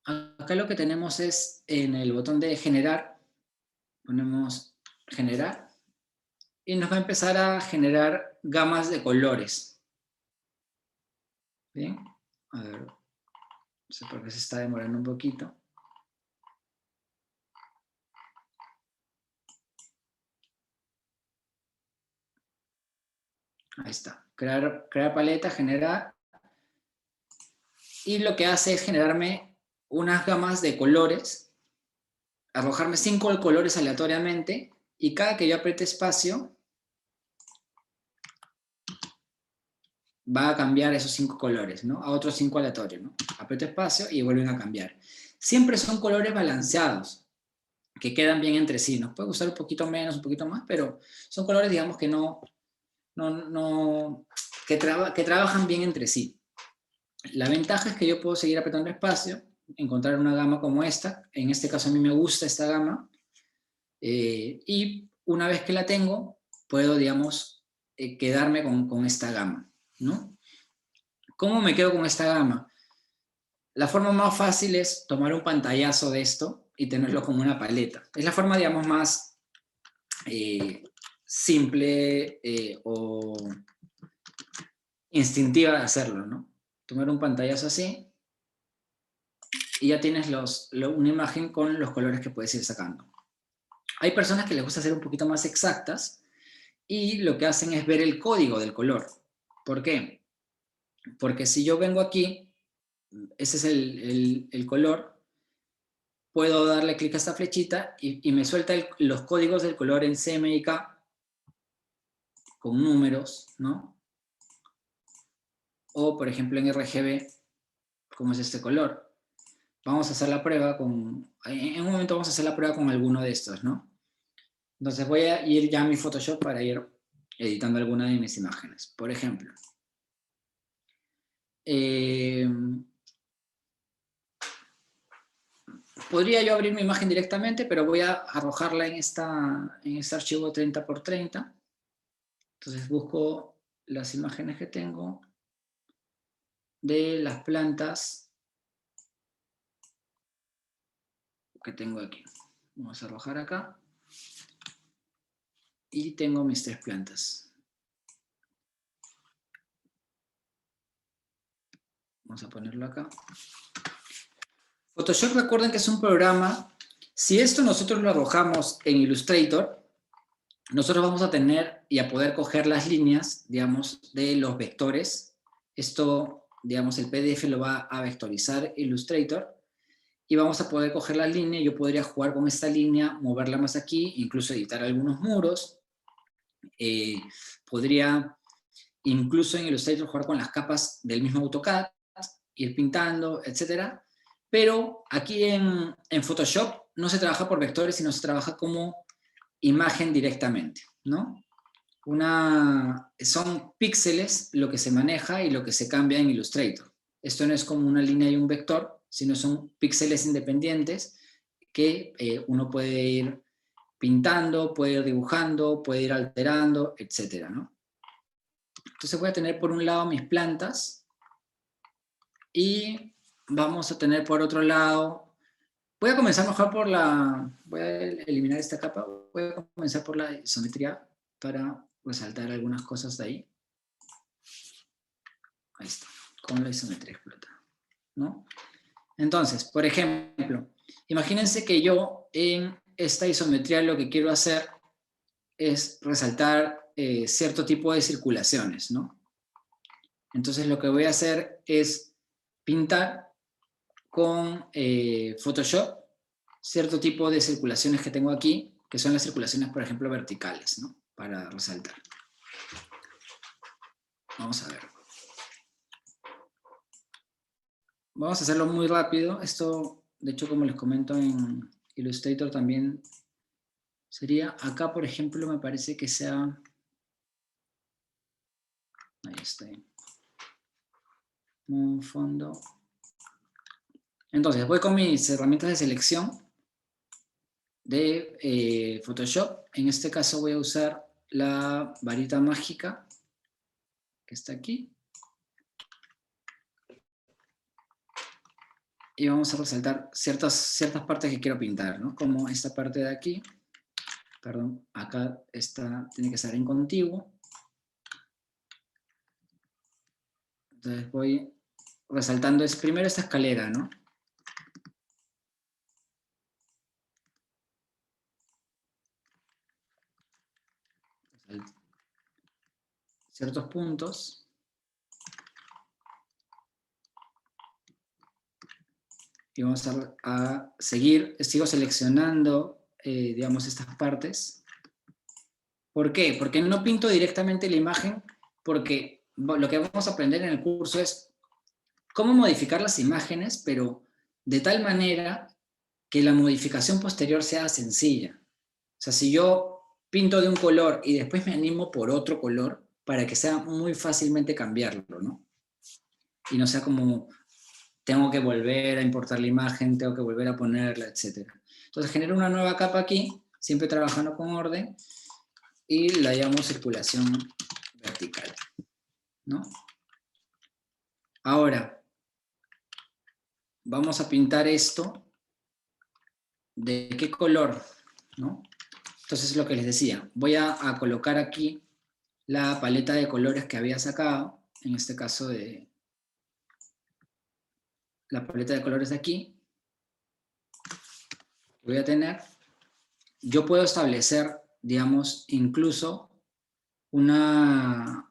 Acá lo que tenemos es en el botón de generar, ponemos generar y nos va a empezar a generar gamas de colores. Bien, a ver, no sé por qué se está demorando un poquito. Ahí está, crear paleta, generar. Y lo que hace es generarme unas gamas de colores, arrojarme 5 colores aleatoriamente, y cada que yo apriete espacio, va a cambiar esos 5 colores, ¿no? A otros 5 aleatorios, ¿no? Aprieto espacio y vuelven a cambiar. Siempre son colores balanceados, que quedan bien entre sí. Nos puede gustar un poquito menos, un poquito más, pero son colores, digamos, que que trabajan bien entre sí. La ventaja es que yo puedo seguir apretando espacio, encontrar una gama como esta. En este caso a mí me gusta esta gama. Y una vez que la tengo, puedo, digamos, quedarme con esta gama, ¿no? ¿Cómo me quedo con esta gama? La forma más fácil es tomar un pantallazo de esto y tenerlo como una paleta. Es la forma, digamos, más simple o instintiva de hacerlo, ¿no? Tomar un pantallazo así y ya tienes una imagen con los colores que puedes ir sacando. Hay personas que les gusta ser un poquito más exactas y lo que hacen es ver el código del color. ¿Por qué? Porque si yo vengo aquí, ese es el color, puedo darle clic a esta flechita y me suelta los códigos del color en CMYK con números, ¿no? O, por ejemplo, en RGB, como es este color. Vamos a hacer la prueba en un momento vamos a hacer la prueba con alguno de estos, ¿no? Entonces voy a ir ya a mi Photoshop para ir editando alguna de mis imágenes. Por ejemplo, podría yo abrir mi imagen directamente, pero voy a arrojarla en este archivo 30×30. Entonces busco las imágenes que tengo de las plantas que tengo aquí. Vamos a arrojar acá. Y tengo mis 3 plantas. Vamos a ponerlo acá. Photoshop, recuerden que es un programa. Si esto nosotros lo arrojamos en Illustrator, nosotros vamos a tener y a poder coger las líneas, digamos, de los vectores. Esto, digamos, el PDF lo va a vectorizar Illustrator y vamos a poder coger la línea. Yo podría jugar con esta línea, moverla más aquí, incluso editar algunos muros. Podría incluso en Illustrator jugar con las capas del mismo AutoCAD, ir pintando, etc. Pero aquí en Photoshop no se trabaja por vectores, sino se trabaja como imagen directamente, ¿no? Son píxeles lo que se maneja y lo que se cambia en Illustrator. Esto no es como una línea y un vector, sino son píxeles independientes que uno puede ir pintando, puede ir dibujando, puede ir alterando, etc., ¿no? Entonces voy a tener por un lado mis plantas y vamos a tener por otro lado, voy a comenzar mejor voy a eliminar esta capa, voy a comenzar por la isometría para resaltar algunas cosas de ahí. Ahí está, con la isometría explotada, ¿no? Entonces, por ejemplo, imagínense que yo en esta isometría lo que quiero hacer es resaltar cierto tipo de circulaciones, ¿no? Entonces lo que voy a hacer es pintar con Photoshop cierto tipo de circulaciones que tengo aquí, que son las circulaciones, por ejemplo, verticales, ¿no? Para resaltar. Vamos a ver. Vamos a hacerlo muy rápido. Esto, de hecho, como les comento en Illustrator también sería, acá, por ejemplo, me parece que sea... Ahí está. Un fondo. Entonces, voy con mis herramientas de selección de Photoshop. En este caso voy a usar la varita mágica que está aquí. Y vamos a resaltar ciertas partes que quiero pintar, ¿no? Como esta parte de aquí. Perdón, acá tiene que estar en contiguo. Entonces voy resaltando primero esta escalera, ¿no? Ciertos puntos. Y vamos a seguir, sigo seleccionando, digamos, estas partes. ¿Por qué? Porque no pinto directamente la imagen, porque lo que vamos a aprender en el curso es cómo modificar las imágenes, pero de tal manera que la modificación posterior sea sencilla. O sea, si yo pinto de un color y después me animo por otro color, para que sea muy fácilmente cambiarlo, ¿no? Y no sea como, tengo que volver a importar la imagen, tengo que volver a ponerla, etc. Entonces genero una nueva capa aquí, siempre trabajando con orden, y la llamo circulación vertical, ¿no? Ahora, vamos a pintar esto. ¿De qué color? ¿No? Entonces, lo que les decía, voy a colocar aquí la paleta de colores que había sacado, en este caso de la paleta de colores de aquí. Voy a tener, yo puedo establecer, digamos, incluso una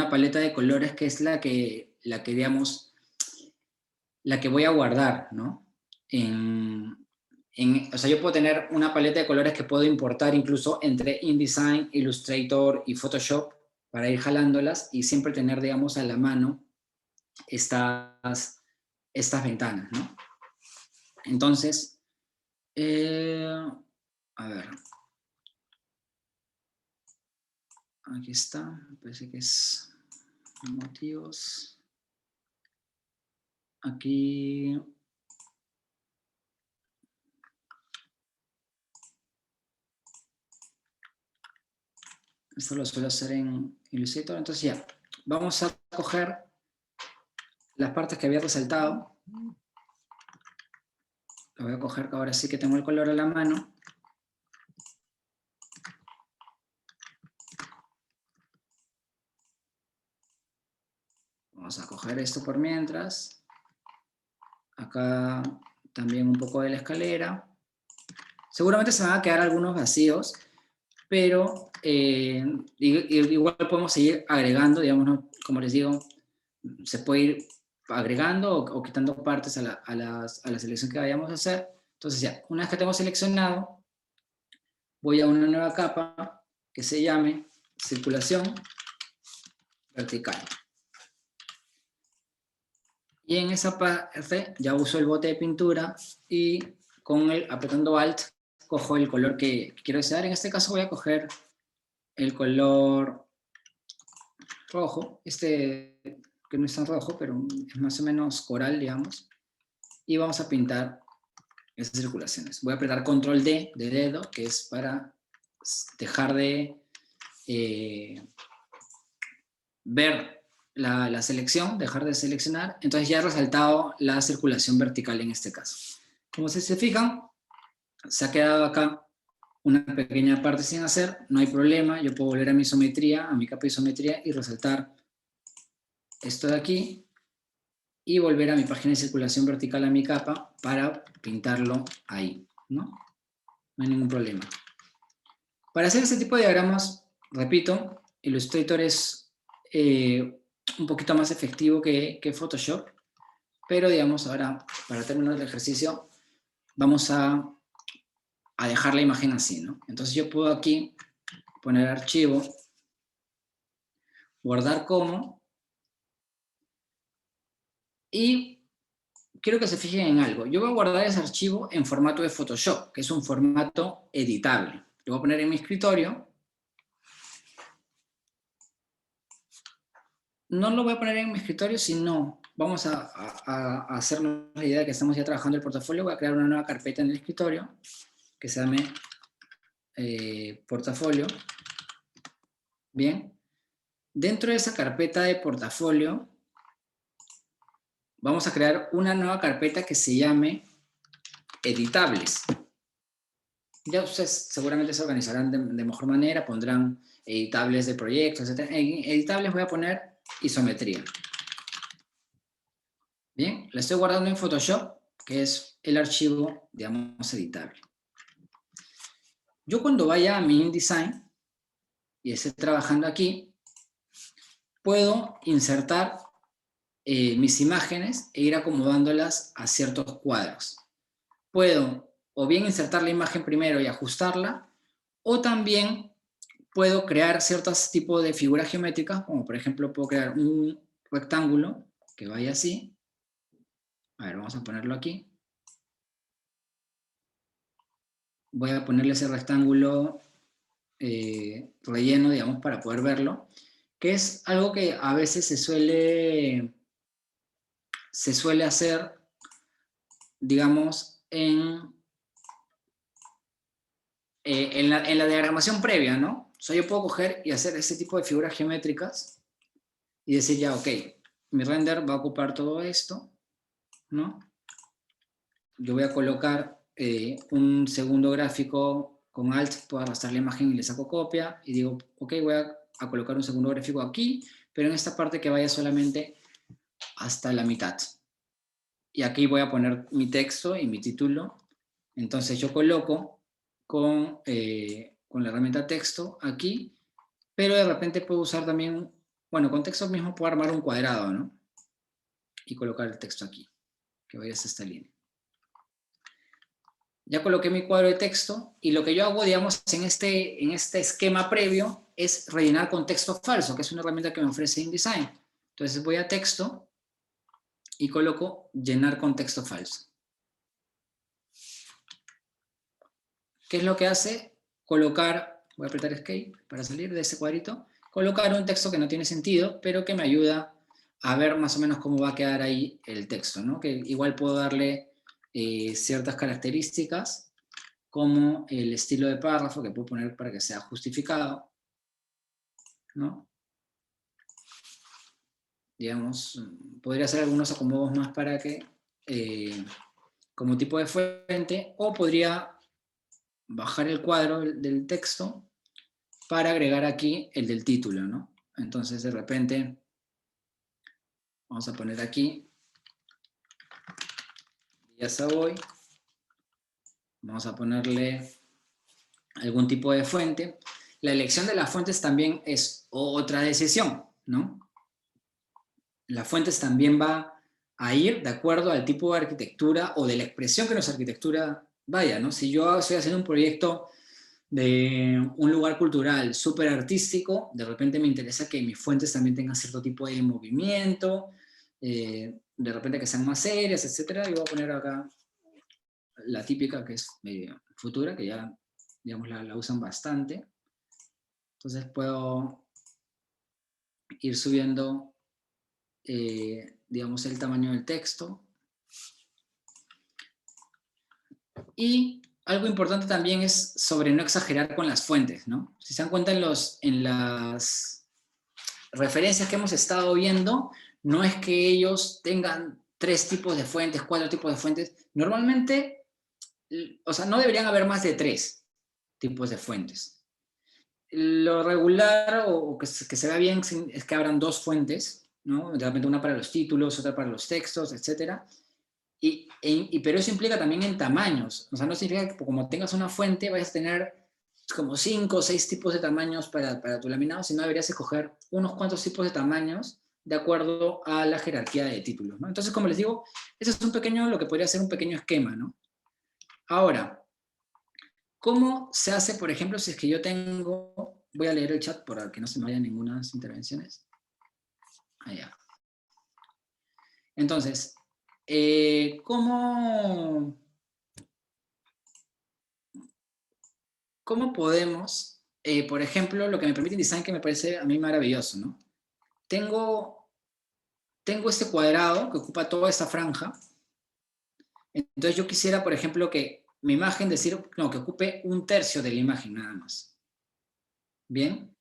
paleta de colores que es la que digamos, la que voy a guardar, ¿no? O sea, yo puedo tener una paleta de colores que puedo importar incluso entre InDesign, Illustrator y Photoshop para ir jalándolas y siempre tener, digamos, a la mano estas ventanas, ¿no? Entonces, a ver. Aquí está, me parece que es motivos. Aquí. Esto lo suelo hacer en Illustrator. Entonces ya, vamos a coger las partes que había resaltado. Lo voy a coger, que ahora sí que tengo el color a la mano. Vamos a coger esto por mientras. Acá también un poco de la escalera. Seguramente se van a quedar algunos vacíos, pero igual podemos seguir agregando, digamos, ¿no? Como les digo, se puede ir agregando o quitando partes a la selección que vayamos a hacer. Entonces ya, una vez que tengo seleccionado, voy a una nueva capa que se llame circulación vertical. Y en esa parte ya uso el bote de pintura y apretando Alt cojo el color que quiero desear. En este caso voy a coger el color rojo, que no es tan rojo, pero es más o menos coral, digamos. Y vamos a pintar esas circulaciones. Voy a apretar Control D de dedo, que es para dejar de ver la selección, dejar de seleccionar. Entonces ya he resaltado la circulación vertical en este caso. Como se fijan, se ha quedado acá una pequeña parte sin hacer, no hay problema, yo puedo volver a mi isometría, a mi capa de isometría y resaltar esto de aquí y volver a mi página de circulación vertical a mi capa para pintarlo ahí, ¿no? No hay ningún problema. Para hacer este tipo de diagramas, repito, Illustrator es un poquito más efectivo que Photoshop, pero digamos ahora, para terminar el ejercicio, vamos a dejar la imagen así, ¿no? Entonces yo puedo aquí poner archivo, guardar como, y quiero que se fijen en algo. Yo voy a guardar ese archivo en formato de Photoshop, que es un formato editable. Lo voy a poner en mi escritorio. No lo voy a poner en mi escritorio, sino vamos a hacernos la idea de que estamos ya trabajando el portafolio. Voy a crear una nueva carpeta en el escritorio que se llame portafolio. Bien. Dentro de esa carpeta de portafolio vamos a crear una nueva carpeta que se llame editables. Ya ustedes seguramente se organizarán de mejor manera, pondrán editables de proyectos, etc. En editables voy a poner isometría. Bien, la estoy guardando en Photoshop, que es el archivo, digamos, editable. Yo cuando vaya a mi InDesign y esté trabajando aquí, puedo insertar mis imágenes e ir acomodándolas a ciertos cuadros. Puedo o bien insertar la imagen primero y ajustarla, o también puedo crear ciertos tipos de figuras geométricas, como por ejemplo puedo crear un rectángulo que vaya así. A ver, vamos a ponerlo aquí. Voy a ponerle ese rectángulo relleno, digamos, para poder verlo, que es algo que a veces se suele hacer, digamos, en la diagramación previa, ¿no? O sea, yo puedo coger y hacer ese tipo de figuras geométricas y decir ya, ok, mi render va a ocupar todo esto, ¿no? Yo voy a colocar un segundo gráfico con Alt puedo arrastrar la imagen y le saco copia, y digo, ok, voy a colocar un segundo gráfico aquí, pero en esta parte que vaya solamente hasta la mitad. Y aquí voy a poner mi texto y mi título. Entonces yo coloco con la herramienta texto aquí, pero de repente puedo usar también, bueno, con texto mismo puedo armar un cuadrado, ¿no? Y colocar el texto aquí, que vaya hasta esta línea. Ya coloqué mi cuadro de texto, y lo que yo hago, digamos, en este esquema previo, es rellenar con texto falso, que es una herramienta que me ofrece InDesign. Entonces voy a texto, y coloco llenar con texto falso. ¿Qué es lo que hace? Colocar, voy a apretar Escape para salir de ese cuadrito, colocar un texto que no tiene sentido, pero que me ayuda a ver más o menos cómo va a quedar ahí el texto, ¿no? Que igual puedo darle ciertas características, como el estilo de párrafo, que puedo poner para que sea justificado, ¿no? Digamos, podría hacer algunos acomodos más para que, como tipo de fuente, o podría bajar el cuadro del texto para agregar aquí el del título, ¿no? Entonces, de repente, vamos a poner aquí, Díaz Savoy, vamos a ponerle algún tipo de fuente. La elección de las fuentes también es otra decisión, ¿no? Las fuentes también va a ir de acuerdo al tipo de arquitectura o de la expresión que nuestra arquitectura vaya, ¿no? Si yo estoy haciendo un proyecto de un lugar cultural súper artístico, de repente me interesa que mis fuentes también tengan cierto tipo de movimiento, de repente que sean más serias, etc. Y voy a poner acá la típica, que es Futura, que ya, digamos, la usan bastante. Entonces puedo ir subiendo, digamos, el tamaño del texto. Y algo importante también es sobre no exagerar con las fuentes, ¿no? Si se dan cuenta en las referencias que hemos estado viendo, no es que ellos tengan 3 tipos de fuentes, 4 tipos de fuentes. Normalmente, o sea, no deberían haber más de 3 tipos de fuentes. Lo regular, o que se vea bien, es que abran 2 fuentes, ¿no? De repente una para los títulos, otra para los textos, etcétera. Pero eso implica también en tamaños. O sea, no significa que como tengas una fuente vayas a tener como 5 o 6 tipos de tamaños para tu laminado, sino deberías escoger unos cuantos tipos de tamaños de acuerdo a la jerarquía de títulos, ¿no? Entonces, como les digo, eso es lo que podría ser un pequeño esquema, ¿no? Ahora, ¿cómo se hace, por ejemplo, si es que yo tengo... Voy a leer el chat para que no se me vayan ninguna intervenciones. Allá. Entonces, ¿cómo podemos, por ejemplo, lo que me permite InDesign, que me parece a mí maravilloso, ¿no? Tengo este cuadrado que ocupa toda esta franja. Entonces yo quisiera, por ejemplo, que mi imagen, que ocupe 1/3 de la imagen nada más. Bien.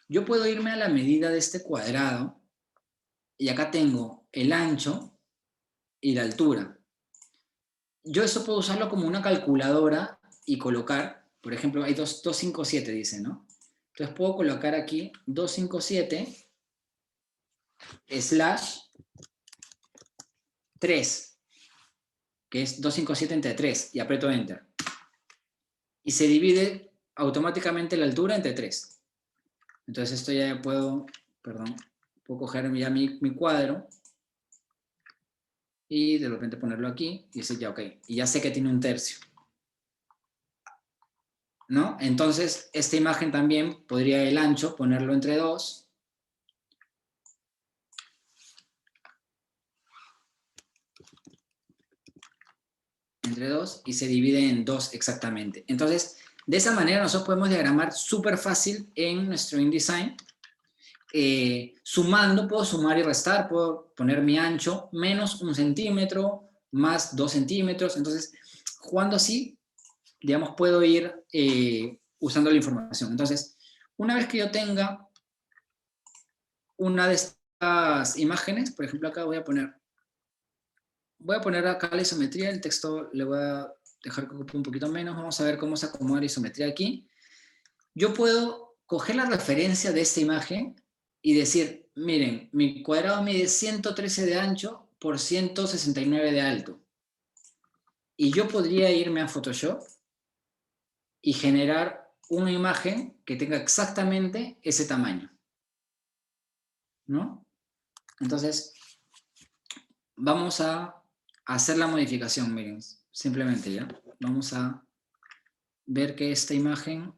Yo puedo irme a la medida de este cuadrado, y acá tengo el ancho y la altura. Yo eso puedo usarlo como una calculadora y colocar, por ejemplo, hay 257, dice, ¿no? Entonces puedo colocar aquí 257 / 3, que es 257 entre 3, y aprieto Enter. Y se divide automáticamente la altura entre 3. Entonces esto ya puedo coger ya mi cuadro, y de repente ponerlo aquí, y decir ya, ok, y ya sé que tiene 1/3. ¿No? Entonces, esta imagen también podría el ancho ponerlo entre 2. Entre 2, y se divide en 2 exactamente. Entonces, de esa manera nosotros podemos diagramar súper fácil en nuestro InDesign. Sumando, puedo sumar y restar, puedo poner mi ancho menos 1 centímetro, más 2 centímetros. Entonces, jugando así, digamos, puedo ir usando la información. Entonces, una vez que yo tenga una de estas imágenes, por ejemplo, acá voy a poner acá la isometría, el texto le voy a dejar que ocupe un poquito menos. Vamos a ver cómo se acomoda la isometría aquí. Yo puedo coger la referencia de esta imagen y decir, miren, mi cuadrado mide 113 de ancho por 169 de alto. Y yo podría irme a Photoshop y generar una imagen que tenga exactamente ese tamaño, ¿no? Entonces, vamos a hacer la modificación, miren, simplemente ya. Vamos a ver que esta imagen,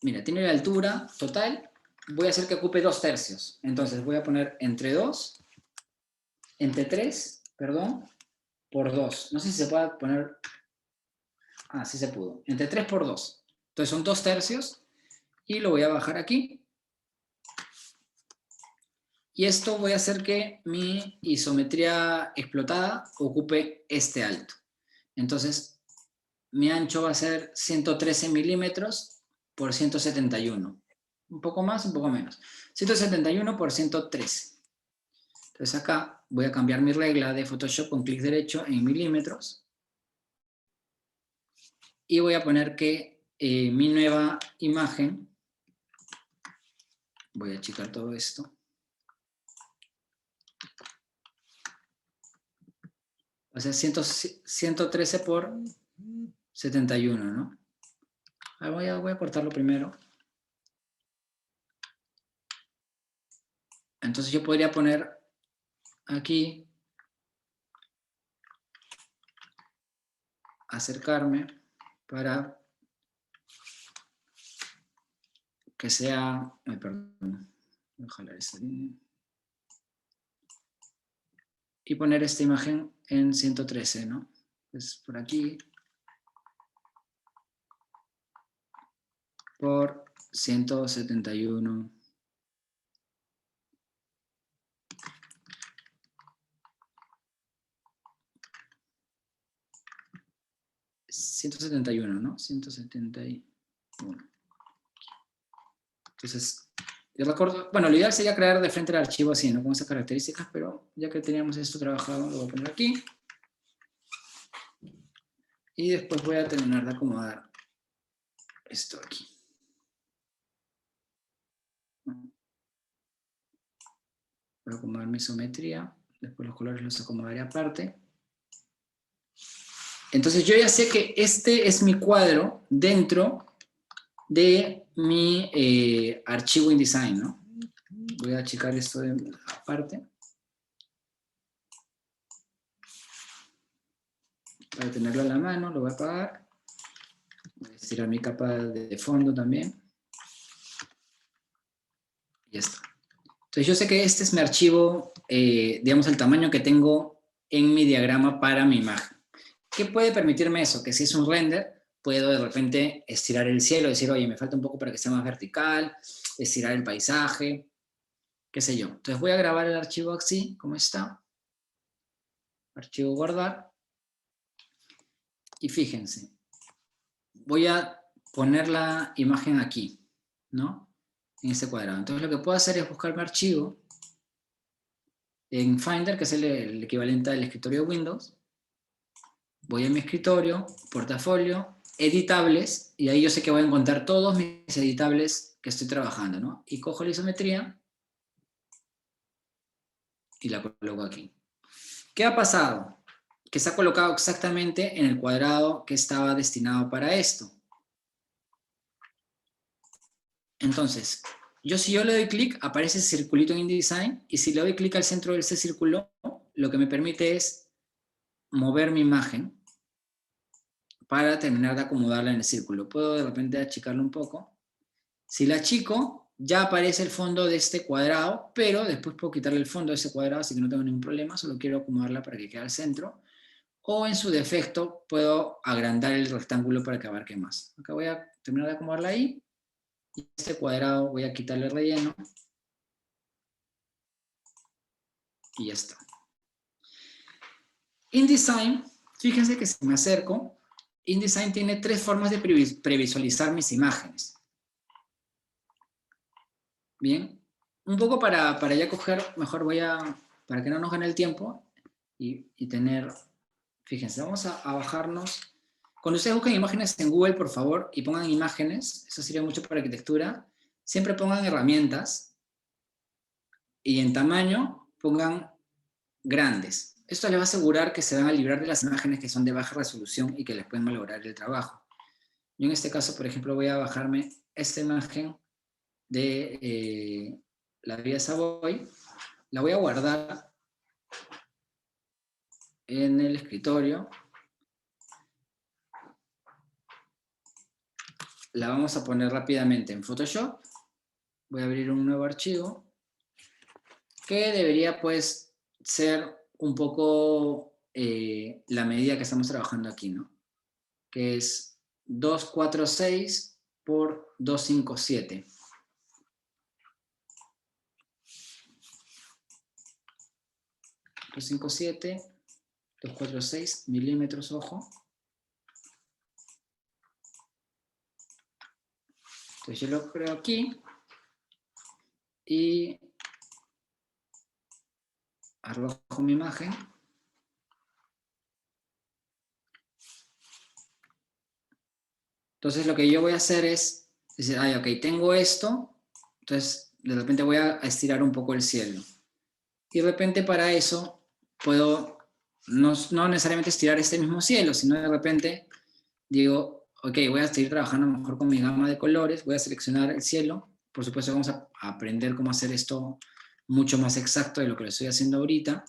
mira, tiene la altura total, voy a hacer que ocupe 2/3. Entonces voy a poner entre 3, perdón, por 2. No sé si se puede poner, sí se pudo, entre 3 por 2. Entonces son 2/3 y lo voy a bajar aquí. Y esto voy a hacer que mi isometría explotada ocupe este alto. Entonces, mi ancho va a ser 113 milímetros por 171. Un poco más, un poco menos. 171 por 113. Entonces acá voy a cambiar mi regla de Photoshop con clic derecho en milímetros. Y voy a poner que mi nueva imagen, voy a achicar todo esto. O sea, 113 por 71, ¿no? Voy a cortarlo primero. Entonces yo podría poner aquí, acercarme para que sea, perdón, voy a jalar esta línea. Y poner esta imagen en 113, ¿no? Pues por aquí, por 171. ¿no? 171. Entonces, yo recuerdo, bueno, lo ideal sería crear de frente el archivo así, ¿no? Con esas características, pero ya que teníamos esto trabajado, lo voy a poner aquí. Y después voy a terminar de acomodar esto aquí. Voy a acomodar mi isometría, después los colores los acomodaré aparte. Entonces yo ya sé que este es mi cuadro dentro de mi archivo InDesign, ¿no? Voy a achicar esto aparte. Para tenerlo a la mano, lo voy a apagar. Voy a estirar mi capa de fondo también. Y ya está. Entonces yo sé que este es mi archivo, digamos, el tamaño que tengo en mi diagrama para mi imagen. ¿Qué puede permitirme eso? Que si es un render, puedo de repente estirar el cielo, decir, oye, me falta un poco para que sea más vertical, estirar el paisaje, qué sé yo. Entonces voy a grabar el archivo así, como está. Archivo guardar. Y fíjense, voy a poner la imagen aquí, ¿no? En este cuadrado. Entonces lo que puedo hacer es buscar mi archivo en Finder, que es el equivalente al escritorio de Windows. Voy a mi escritorio, portafolio, editables, y ahí yo sé que voy a encontrar todos mis editables que estoy trabajando, ¿no? Y cojo la isometría y la coloco aquí. ¿Qué ha pasado? Que se ha colocado exactamente en el cuadrado que estaba destinado para esto. Entonces, si yo le doy clic, aparece ese circulito en InDesign, y si le doy clic al centro de ese círculo, lo que me permite es mover mi imagen para terminar de acomodarla en el círculo. Puedo de repente achicarlo un poco. Si la achico, ya aparece el fondo de este cuadrado, pero después puedo quitarle el fondo de ese cuadrado, así que no tengo ningún problema, solo quiero acomodarla para que quede al centro. O en su defecto, puedo agrandar el rectángulo para que abarque más. Acá voy a terminar de acomodarla ahí. Y este cuadrado voy a quitarle el relleno. Y ya está. InDesign, fíjense que si me acerco, InDesign tiene 3 formas de previsualizar mis imágenes. Bien, un poco para ya coger, mejor para que no nos gane el tiempo, y tener, fíjense, vamos a bajarnos. Cuando ustedes busquen imágenes en Google, por favor, y pongan imágenes, eso sirve mucho para arquitectura, siempre pongan herramientas y en tamaño pongan grandes. Esto les va a asegurar que se van a librar de las imágenes que son de baja resolución y que les pueden malograr el trabajo. Yo en este caso, por ejemplo, voy a bajarme esta imagen de la Vía Savoy, la voy a guardar en el escritorio. La vamos a poner rápidamente en Photoshop. Voy a abrir un nuevo archivo que debería pues ser un poco la medida que estamos trabajando aquí, ¿no? Que es 246 por 257. .257, 246 milímetros, ojo. Entonces yo lo creo aquí y arrojo mi imagen. Entonces lo que yo voy a hacer es decir, ay, ok, tengo esto, entonces de repente voy a estirar un poco el cielo. Y de repente para eso puedo no necesariamente estirar este mismo cielo, sino de repente digo, ok, voy a seguir trabajando mejor con mi gama de colores, voy a seleccionar el cielo. Por supuesto vamos a aprender cómo hacer esto mucho más exacto de lo que lo estoy haciendo ahorita.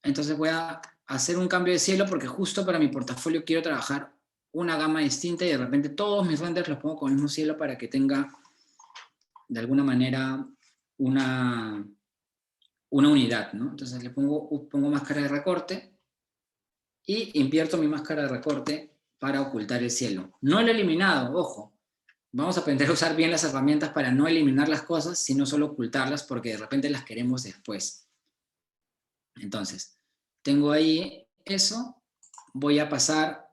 Entonces voy a hacer un cambio de cielo porque justo para mi portafolio quiero trabajar una gama distinta y de repente todos mis renders los pongo con el mismo cielo para que tenga de alguna manera una unidad, ¿no? Entonces le pongo máscara de recorte y invierto mi máscara de recorte para ocultar el cielo. No lo he eliminado, ojo. Vamos a aprender a usar bien las herramientas para no eliminar las cosas, sino solo ocultarlas porque de repente las queremos después. Entonces, tengo ahí eso. Voy a pasar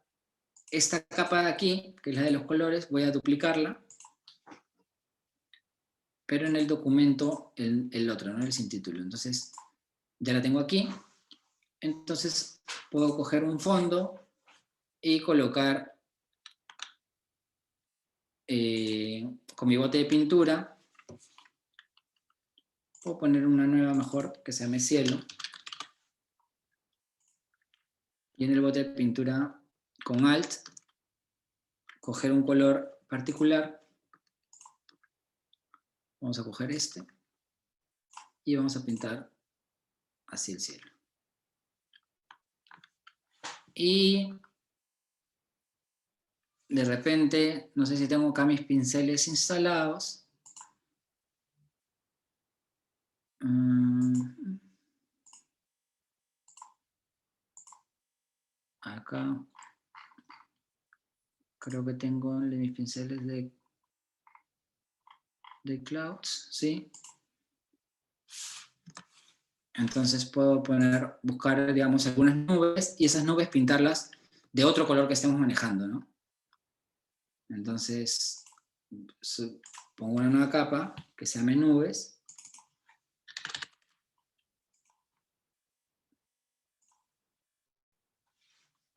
esta capa de aquí, que es la de los colores, voy a duplicarla. Pero en el documento, el otro, ¿no? El sin título. Entonces, ya la tengo aquí. Entonces, puedo coger un fondo y colocar con mi bote de pintura. Puedo poner una nueva mejor, que se llame cielo. Y en el bote de pintura, con Alt, coger un color particular. Vamos a coger este. Y vamos a pintar así el cielo. Y de repente, no sé si tengo acá mis pinceles instalados. Acá creo que tengo mis pinceles de clouds, ¿sí? Entonces puedo buscar, digamos, algunas nubes y esas nubes pintarlas de otro color que estemos manejando, ¿no? Entonces pongo una nueva capa que se llame nubes.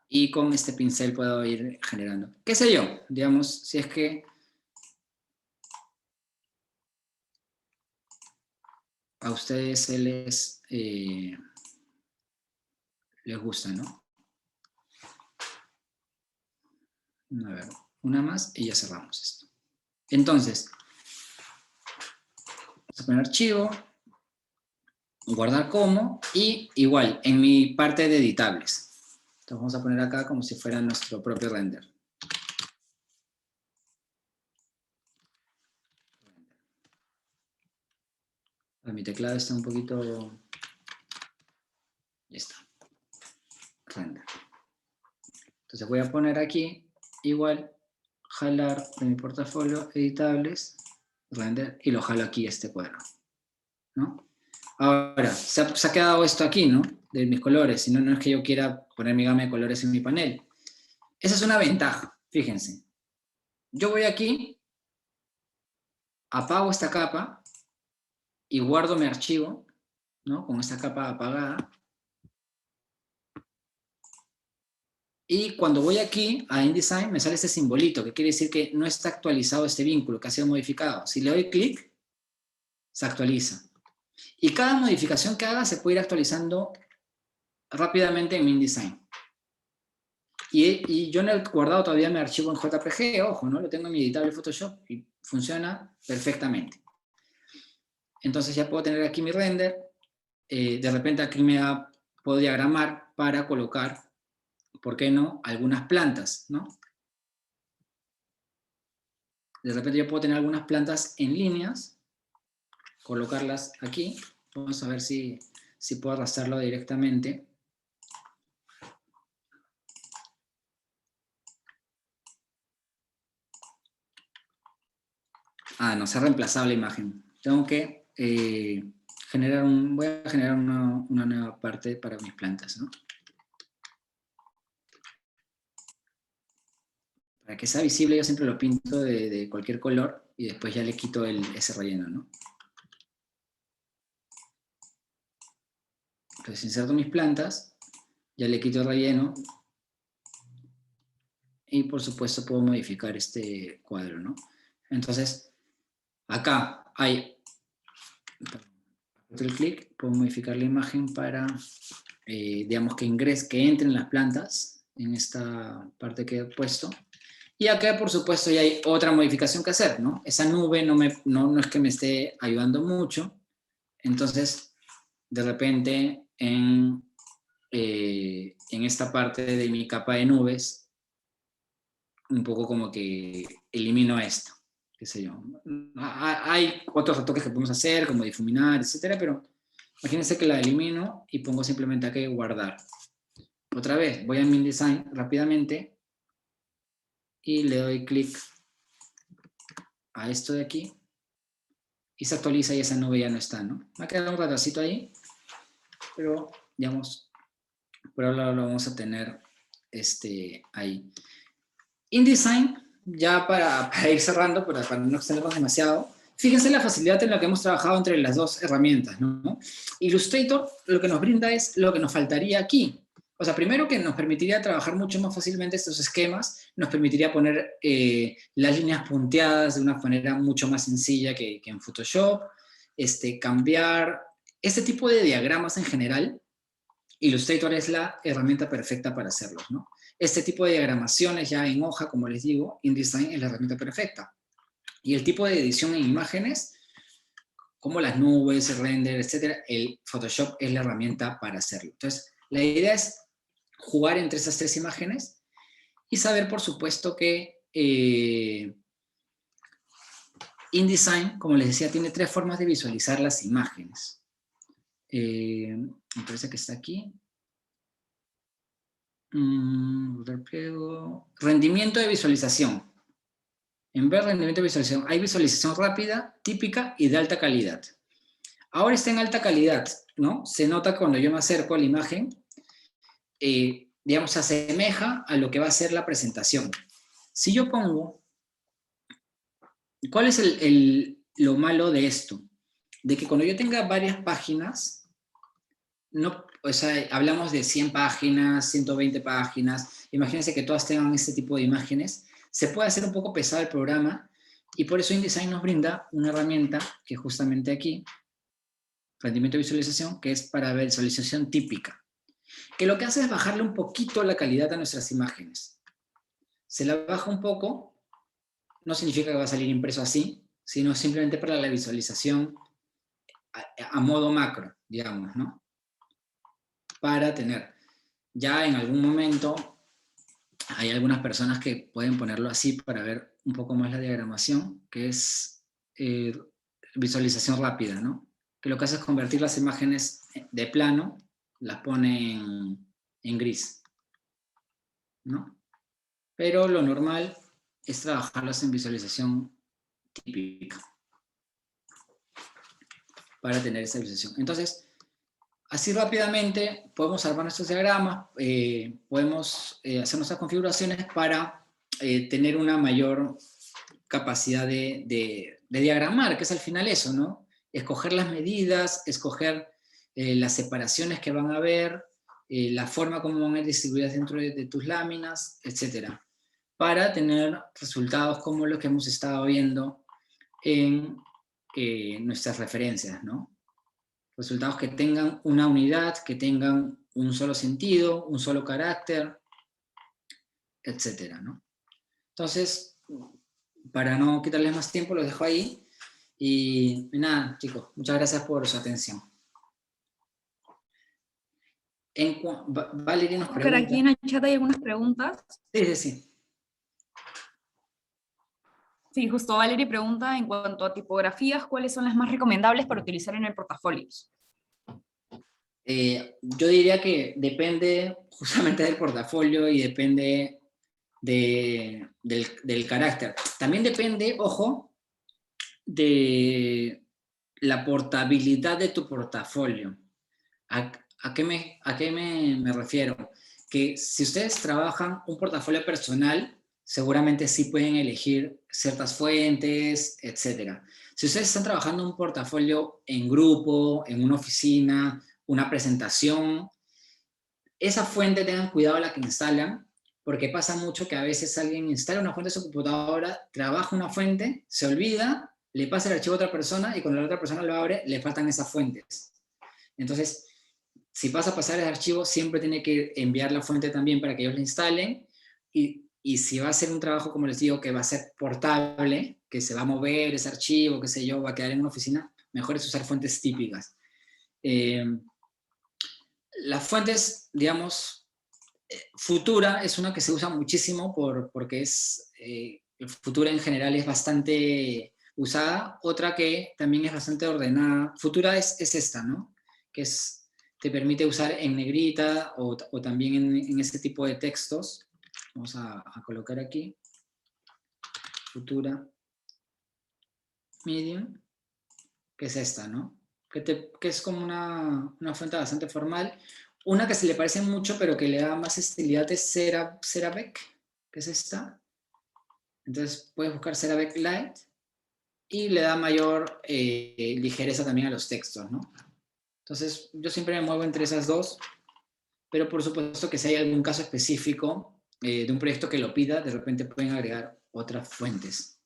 Y con este pincel puedo ir generando. ¿Qué sé yo? Digamos, si es que a ustedes les gusta, ¿no? A ver, una más y ya cerramos esto. Entonces, vamos a poner archivo, guardar como, y igual, en mi parte de editables. Entonces vamos a poner acá como si fuera nuestro propio render. Mi teclado está un poquito... Ya está. Render. Entonces voy a poner aquí, igual, jalar de mi portafolio, editables, render, y lo jalo aquí a este cuadro, ¿no? Ahora, se ha quedado esto aquí, ¿no? De mis colores, si no, no es que yo quiera poner mi gama de colores en mi panel. Esa es una ventaja, fíjense. Yo voy aquí, apago esta capa y guardo mi archivo, ¿no? Con esta capa apagada. Y cuando voy aquí a InDesign me sale este simbolito, que quiere decir que no está actualizado este vínculo, que ha sido modificado. Si le doy clic, se actualiza. Y cada modificación que haga se puede ir actualizando rápidamente en InDesign. Y yo no he guardado todavía mi archivo en JPG, ojo, ¿no? Lo tengo en mi editable Photoshop y funciona perfectamente. Entonces ya puedo tener aquí mi render. De repente aquí puedo diagramar para colocar, ¿por qué no?, algunas plantas, ¿no? De repente yo puedo tener algunas plantas en líneas, colocarlas aquí. Vamos a ver si puedo arrastrarlo directamente. Ah, no, se ha reemplazado la imagen. Tengo que voy a generar una nueva parte para mis plantas, ¿no? Para que sea visible yo siempre lo pinto de cualquier color y después ya le quito ese relleno, ¿no? Entonces inserto mis plantas, ya le quito el relleno y por supuesto puedo modificar este cuadro, ¿no? Entonces, acá hay, el clic, puedo modificar la imagen para, digamos, que entren las plantas en esta parte que he puesto. Y acá, por supuesto, ya hay otra modificación que hacer, ¿no? Esa nube no es que me esté ayudando mucho, entonces, de repente, en esta parte de mi capa de nubes, un poco como que elimino esto, qué sé yo. Hay otros retoques que podemos hacer, como difuminar, etcétera, pero imagínense que la elimino y pongo simplemente aquí guardar. Otra vez, voy a mi InDesign rápidamente y le doy clic a esto de aquí y se actualiza y esa nube ya no está, ¿no? Me ha quedado un ratacito ahí, pero digamos, por ahora lo vamos a tener ahí. InDesign, ya para ir cerrando, para no extendernos demasiado, fíjense la facilidad en la que hemos trabajado entre las dos herramientas, ¿no? Illustrator lo que nos brinda es lo que nos faltaría aquí. O sea, primero que nos permitiría trabajar mucho más fácilmente estos esquemas, nos permitiría poner las líneas punteadas de una manera mucho más sencilla que en Photoshop, cambiar este tipo de diagramas en general. Illustrator es la herramienta perfecta para hacerlos, ¿no? Este tipo de diagramaciones ya en hoja, como les digo, InDesign es la herramienta perfecta. Y el tipo de edición en imágenes, como las nubes, el render, etcétera, el Photoshop es la herramienta para hacerlo. Entonces, la idea es jugar entre esas tres imágenes y saber, por supuesto, que InDesign, como les decía, tiene tres formas de visualizar las imágenes. Me parece que está aquí. Rendimiento de visualización. En ver rendimiento de visualización, hay visualización rápida, típica y de alta calidad. Ahora está en alta calidad, ¿no? Se nota cuando yo me acerco a la imagen, digamos, se asemeja a lo que va a ser la presentación. Si yo pongo, ¿cuál es lo malo de esto? De que cuando yo tenga varias páginas, o sea, hablamos de 100 páginas, 120 páginas, imagínense que todas tengan este tipo de imágenes, se puede hacer un poco pesado el programa, y por eso InDesign nos brinda una herramienta que justamente aquí, rendimiento de visualización, que es para visualización típica, que lo que hace es bajarle un poquito la calidad a nuestras imágenes. Se la baja un poco, no significa que va a salir impreso así, sino simplemente para la visualización a modo macro, digamos, ¿no? Para tener, ya en algún momento, hay algunas personas que pueden ponerlo así para ver un poco más la diagramación, que es visualización rápida, ¿no? Que lo que hace es convertir las imágenes de plano, las pone en gris, ¿no? Pero lo normal es trabajarlas en visualización típica para tener esa visualización. Entonces, así rápidamente podemos armar nuestros diagramas, podemos hacer nuestras configuraciones para tener una mayor capacidad de diagramar, que es al final eso, ¿no? Escoger las medidas, escoger las separaciones que van a haber, la forma como van a ir distribuidas dentro de tus láminas, etc. Para tener resultados como los que hemos estado viendo en nuestras referencias, ¿no? Resultados que tengan una unidad, que tengan un solo sentido, un solo carácter, etc., ¿no? Entonces, para no quitarles más tiempo, los dejo ahí. Y nada, chicos, muchas gracias por su atención. Valerie nos Oscar, pregunta. aquí en el chat hay algunas preguntas. Sí. Sí, justo Valerie pregunta en cuanto a tipografías, ¿cuáles son las más recomendables para utilizar en el portafolios? Yo diría que depende justamente del portafolio y depende del carácter. También depende, ojo, de la portabilidad de tu portafolio. ¿A qué me refiero? Que si ustedes trabajan un portafolio personal, seguramente sí pueden elegir ciertas fuentes, etc. Si ustedes están trabajando un portafolio en grupo, en una oficina, una presentación, esa fuente tengan cuidado a la que instalan, porque pasa mucho que a veces alguien instala una fuente en su computadora, trabaja una fuente, se olvida, le pasa el archivo a otra persona y cuando la otra persona lo abre, le faltan esas fuentes. Entonces, si pasa a pasar el archivo, siempre tiene que enviar la fuente también para que ellos la instalen, y si va a ser un trabajo, como les digo, que va a ser portable, que se va a mover ese archivo, qué sé yo, va a quedar en una oficina, mejor es usar fuentes típicas. Las fuentes, digamos, Futura es una que se usa muchísimo porque Futura en general es bastante usada. Otra que también es bastante ordenada. Futura es esta, ¿no? Que te permite usar en negrita o también en este tipo de textos. Vamos a colocar aquí. Futura Medium, que es esta, ¿no? Que es como una fuente bastante formal. Una que se le parece mucho, pero que le da más estilidad es CeraVec, que es esta. Entonces puedes buscar CeraVec Light y le da mayor ligereza también a los textos, ¿no? Entonces yo siempre me muevo entre esas dos, pero por supuesto que si hay algún caso específico de un proyecto que lo pida, de repente pueden agregar otras fuentes.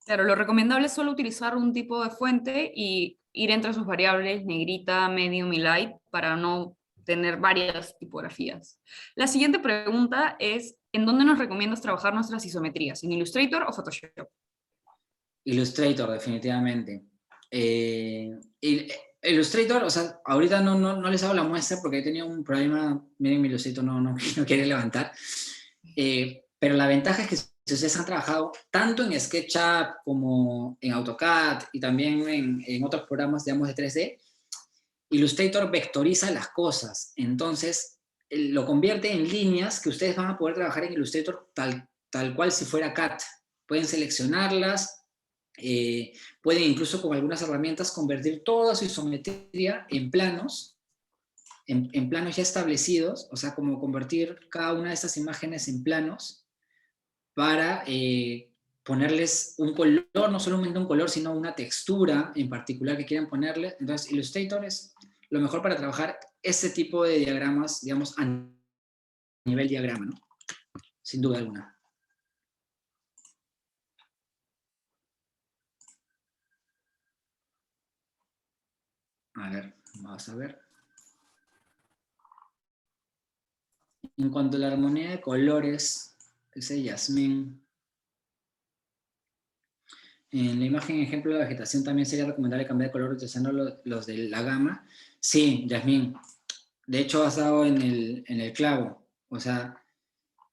Claro, lo recomendable es solo utilizar un tipo de fuente y ir entre sus variables negrita, medium y light para no tener varias tipografías. La siguiente pregunta es, ¿en dónde nos recomiendas trabajar nuestras isometrías? ¿En Illustrator o Photoshop? Illustrator, definitivamente. Illustrator, o sea, ahorita no les hago la muestra porque he tenido un problema, miren, mi Illustrator no quiere levantar, pero la ventaja es que si ustedes han trabajado tanto en SketchUp como en AutoCAD y también en otros programas, digamos, de 3D, Illustrator vectoriza las cosas, entonces lo convierte en líneas que ustedes van a poder trabajar en Illustrator tal cual si fuera CAD. Pueden seleccionarlas, pueden incluso con algunas herramientas convertir toda su isometría en planos, en planos ya establecidos, o sea, como convertir cada una de estas imágenes en planos para ponerles un color, no solamente un color, sino una textura en particular que quieran ponerle. Entonces, Illustrator es lo mejor para trabajar este tipo de diagramas, digamos, a nivel diagrama, ¿no? Sin duda alguna. A ver, vamos a ver. En cuanto a la armonía de colores, dice Yasmín. En la imagen ejemplo de la vegetación también sería recomendable cambiar de color utilizando los de la gama. Sí, Yasmín. De hecho, has dado en el clavo. O sea,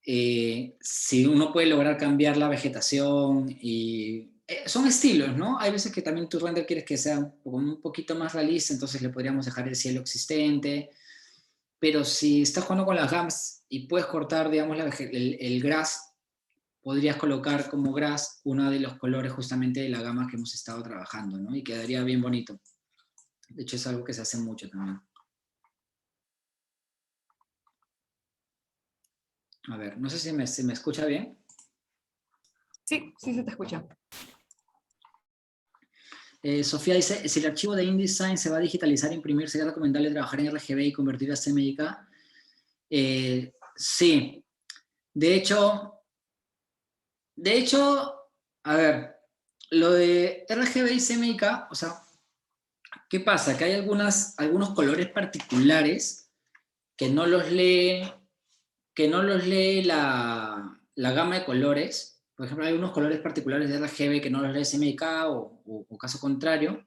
si uno puede lograr cambiar la vegetación y... son estilos, ¿no? Hay veces que también tu render quieres que sea un poquito más realista, entonces le podríamos dejar el cielo existente. Pero si estás jugando con las gamas y puedes cortar, digamos, el grass, podrías colocar como grass uno de los colores justamente de la gama que hemos estado trabajando, ¿no? Y quedaría bien bonito. De hecho, es algo que se hace mucho también. A ver, no sé si me escucha bien. Sí, sí se te escucha. Sofía dice, si el archivo de InDesign se va a digitalizar e imprimir, ¿sería recomendable trabajar en RGB y convertir a CMYK? Sí. De hecho, a ver, lo de RGB y CMYK, o sea, ¿qué pasa? Que hay algunos colores particulares que no los lee la gama de colores. Por ejemplo, hay unos colores particulares de RGB que no los lee CMYK o caso contrario,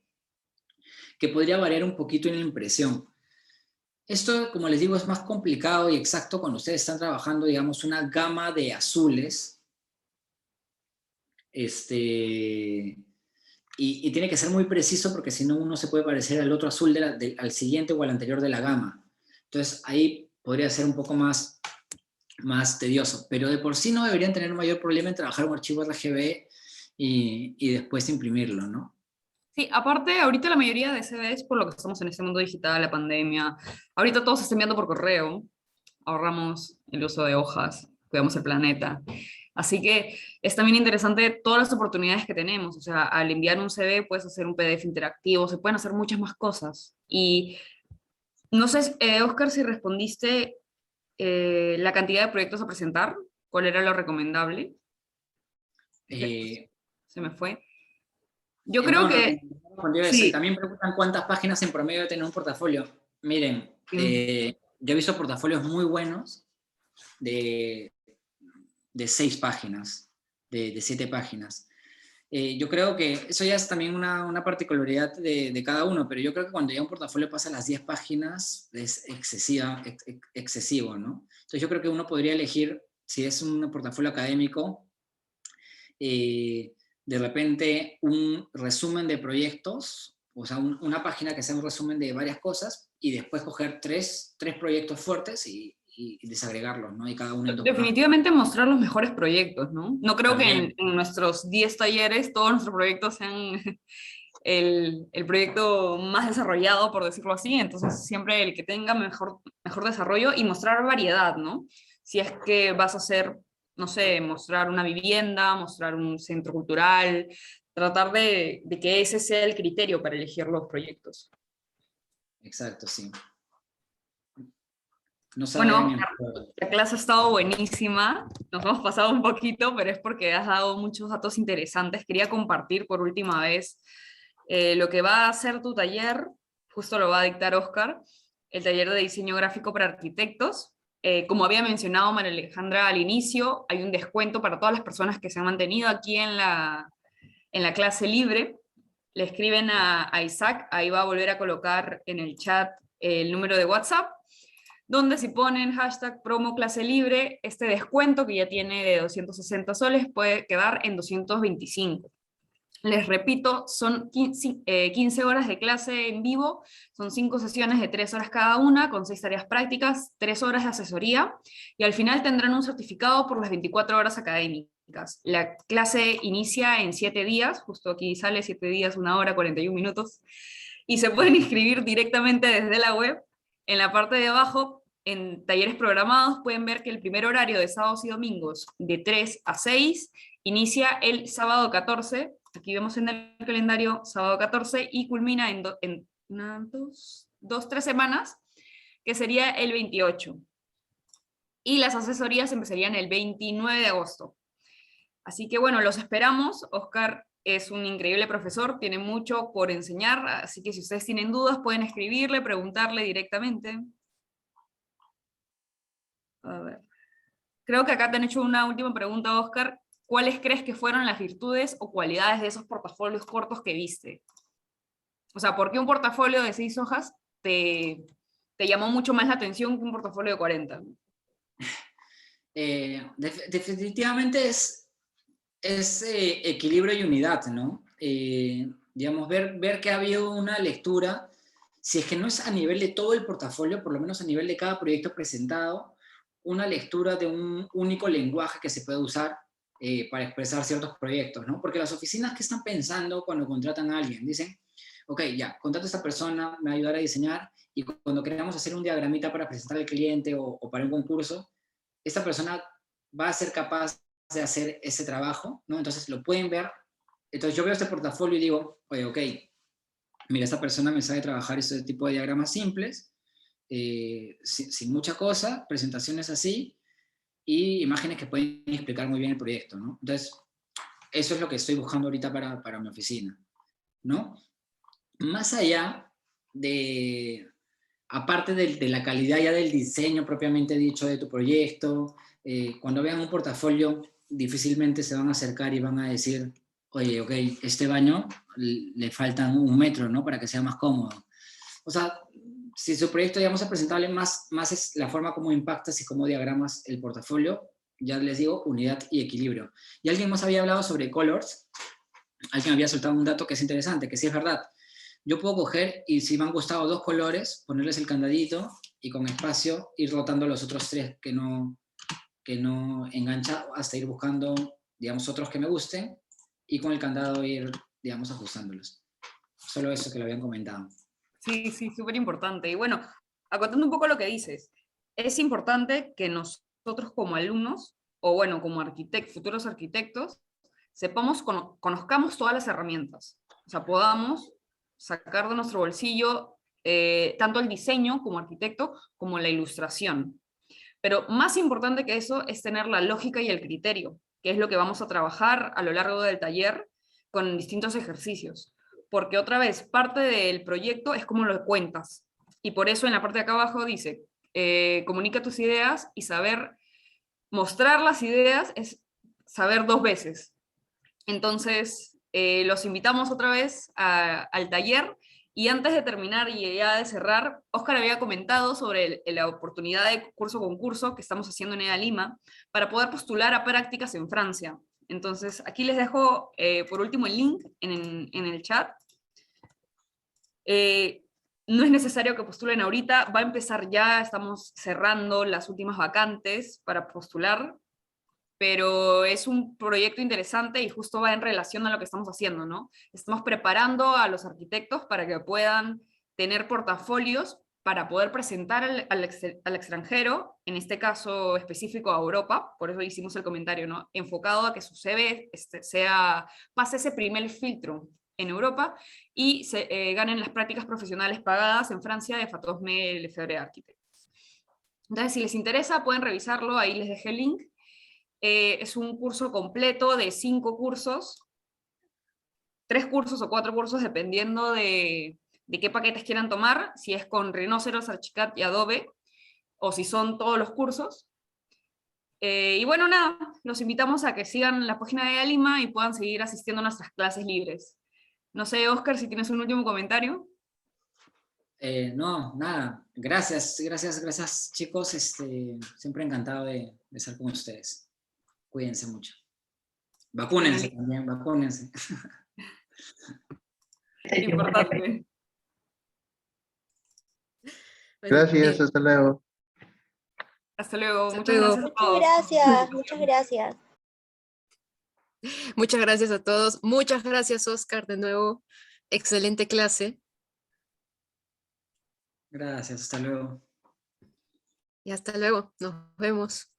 que podría variar un poquito en la impresión. Esto, como les digo, es más complicado y exacto cuando ustedes están trabajando, digamos, una gama de azules. Y tiene que ser muy preciso porque si no uno se puede parecer al otro azul al siguiente o al anterior de la gama. Entonces ahí podría ser un poco más tedioso, pero de por sí no deberían tener mayor problema en trabajar un archivo RGB y después imprimirlo, ¿no? Sí, aparte, ahorita la mayoría de CVs, por lo que estamos en este mundo digital, la pandemia, ahorita todo se está enviando por correo, ahorramos el uso de hojas, cuidamos el planeta. Así que es también interesante todas las oportunidades que tenemos. O sea, al enviar un CV puedes hacer un PDF interactivo, se pueden hacer muchas más cosas. Y no sé, Oscar, si respondiste la cantidad de proyectos a presentar, cuál era lo recomendable. Se me fue. Yo creo que... Sí. También preguntan cuántas páginas en promedio debe tener un portafolio. Miren, yo he visto portafolios muy buenos de 6 páginas, de 7 páginas. Yo creo que eso ya es también una particularidad de cada uno, pero yo creo que cuando ya un portafolio pasa las 10 páginas es excesivo, ¿no? Entonces yo creo que uno podría elegir, si es un portafolio académico, de repente un resumen de proyectos, o sea, una página que sea un resumen de varias cosas, y después coger tres proyectos fuertes y desagregarlos, ¿no? Y cada uno en 2 Definitivamente mostrar los mejores proyectos, ¿no? No creo También. que en nuestros 10 talleres todos nuestros proyectos sean el proyecto más desarrollado, por decirlo así, entonces siempre el que tenga mejor desarrollo y mostrar variedad, ¿no? Si es que vas a hacer, no sé, mostrar una vivienda, mostrar un centro cultural, tratar de que ese sea el criterio para elegir los proyectos. Exacto, sí. No se Bueno, vayan la clase ha estado buenísima, nos hemos pasado un poquito, pero es porque has dado muchos datos interesantes. Quería compartir por última vez lo que va a hacer tu taller, justo lo va a dictar Oscar, el taller de diseño gráfico para arquitectos. Como había mencionado María Alejandra al inicio, hay un descuento para todas las personas que se han mantenido aquí en la clase libre. Le escriben a Isaac, ahí va a volver a colocar en el chat el número de WhatsApp, donde si ponen hashtag promo clase libre, este descuento que ya tiene de 260 soles puede quedar en 225. Les repito, son 15 horas de clase en vivo, son 5 sesiones de 3 horas cada una, con 6 tareas prácticas, 3 horas de asesoría, y al final tendrán un certificado por las 24 horas académicas. La clase inicia en 7 días, justo aquí sale 7 días, 1 hora, 41 minutos, y se pueden inscribir directamente desde la web. En la parte de abajo, en talleres programados, pueden ver que el primer horario de sábados y domingos, de 3 a 6, inicia el sábado 14, aquí vemos en el calendario sábado 14, y culmina en 3 semanas, que sería el 28. Y las asesorías empezarían el 29 de agosto. Así que bueno, los esperamos. Oscar es un increíble profesor, tiene mucho por enseñar, así que si ustedes tienen dudas pueden escribirle, preguntarle directamente. A ver. Creo que acá te han hecho una última pregunta, Oscar. ¿Cuáles crees que fueron las virtudes o cualidades de esos portafolios cortos que viste? O sea, ¿por qué un portafolio de 6 hojas te llamó mucho más la atención que un portafolio de 40? Definitivamente es equilibrio y unidad, ¿no? Digamos, ver que ha habido una lectura, si es que no es a nivel de todo el portafolio, por lo menos a nivel de cada proyecto presentado, una lectura de un único lenguaje que se puede usar para expresar ciertos proyectos, ¿no? Porque las oficinas, ¿qué están pensando cuando contratan a alguien? Dicen, ok, ya, contrato a esta persona, me va a ayudar a diseñar, y cuando queramos hacer un diagramita para presentar al cliente o para un concurso, esta persona va a ser capaz de hacer ese trabajo, ¿no? Entonces lo pueden ver. Entonces yo veo este portafolio y digo, oye, ok, mira, esta persona me sabe trabajar este tipo de diagramas simples, sin mucha cosa, presentaciones así, y imágenes que pueden explicar muy bien el proyecto, ¿no? Entonces, eso es lo que estoy buscando ahorita para mi oficina, ¿no? Más allá de, aparte de la calidad ya del diseño propiamente dicho de tu proyecto, cuando vean un portafolio, difícilmente se van a acercar y van a decir, oye, ok, este baño le faltan 1 metro, ¿no? Para que sea más cómodo. O sea, si su proyecto, digamos, es presentable, más es la forma como impactas y cómo diagramas el portafolio, ya les digo, unidad y equilibrio. Y alguien más había hablado sobre colors, alguien había soltado un dato que es interesante, que sí es verdad. Yo puedo coger y si me han gustado 2 colores, ponerles el candadito y con espacio ir rotando los otros 3 que no engancha hasta ir buscando, digamos, otros que me gusten y con el candado ir, digamos, ajustándolos. Solo eso que lo habían comentado. Sí, sí, súper importante. Y bueno, acotando un poco lo que dices, es importante que nosotros como alumnos, o bueno, como futuros arquitectos, sepamos, conozcamos todas las herramientas. O sea, podamos sacar de nuestro bolsillo tanto el diseño como arquitecto, como la ilustración. Pero más importante que eso es tener la lógica y el criterio, que es lo que vamos a trabajar a lo largo del taller con distintos ejercicios. Porque otra vez, parte del proyecto es cómo lo cuentas. Y por eso en la parte de acá abajo dice, comunica tus ideas y saber mostrar las ideas es saber 2 veces. Entonces, los invitamos otra vez al taller. Y antes de terminar y ya de cerrar, Óscar había comentado sobre la oportunidad de curso-concurso que estamos haciendo en EDA Lima para poder postular a prácticas en Francia. Entonces, aquí les dejo por último el link en el chat. No es necesario que postulen ahorita, va a empezar ya, estamos cerrando las últimas vacantes para postular, pero es un proyecto interesante y justo va en relación a lo que estamos haciendo, ¿no? Estamos preparando a los arquitectos para que puedan tener portafolios para poder presentar al extranjero, en este caso específico a Europa, por eso hicimos el comentario, ¿no? Enfocado a que su CV pase ese primer filtro en Europa y ganen las prácticas profesionales pagadas en Francia de Fatosme Lefebvre Architects. Entonces, si les interesa, pueden revisarlo, ahí les dejé el link. Es un curso completo de 5 cursos, 3 cursos o 4 cursos, dependiendo de qué paquetes quieran tomar, si es con Rhinoceros, Archicad y Adobe, o si son todos los cursos. Y bueno, nada, los invitamos a que sigan la página de Lima y puedan seguir asistiendo a nuestras clases libres. No sé, Óscar, si tienes un último comentario. No, nada, gracias chicos, siempre encantado de estar con ustedes. Cuídense mucho. Vacúnense también, vacúnense. Importante. Gracias, hasta luego. Hasta luego. Hasta Muchas luego. gracias a todos. Muchas gracias, muchas gracias. Muchas gracias a todos. Muchas gracias, Óscar, de nuevo. Excelente clase. Gracias, hasta luego. Y hasta luego. Nos vemos.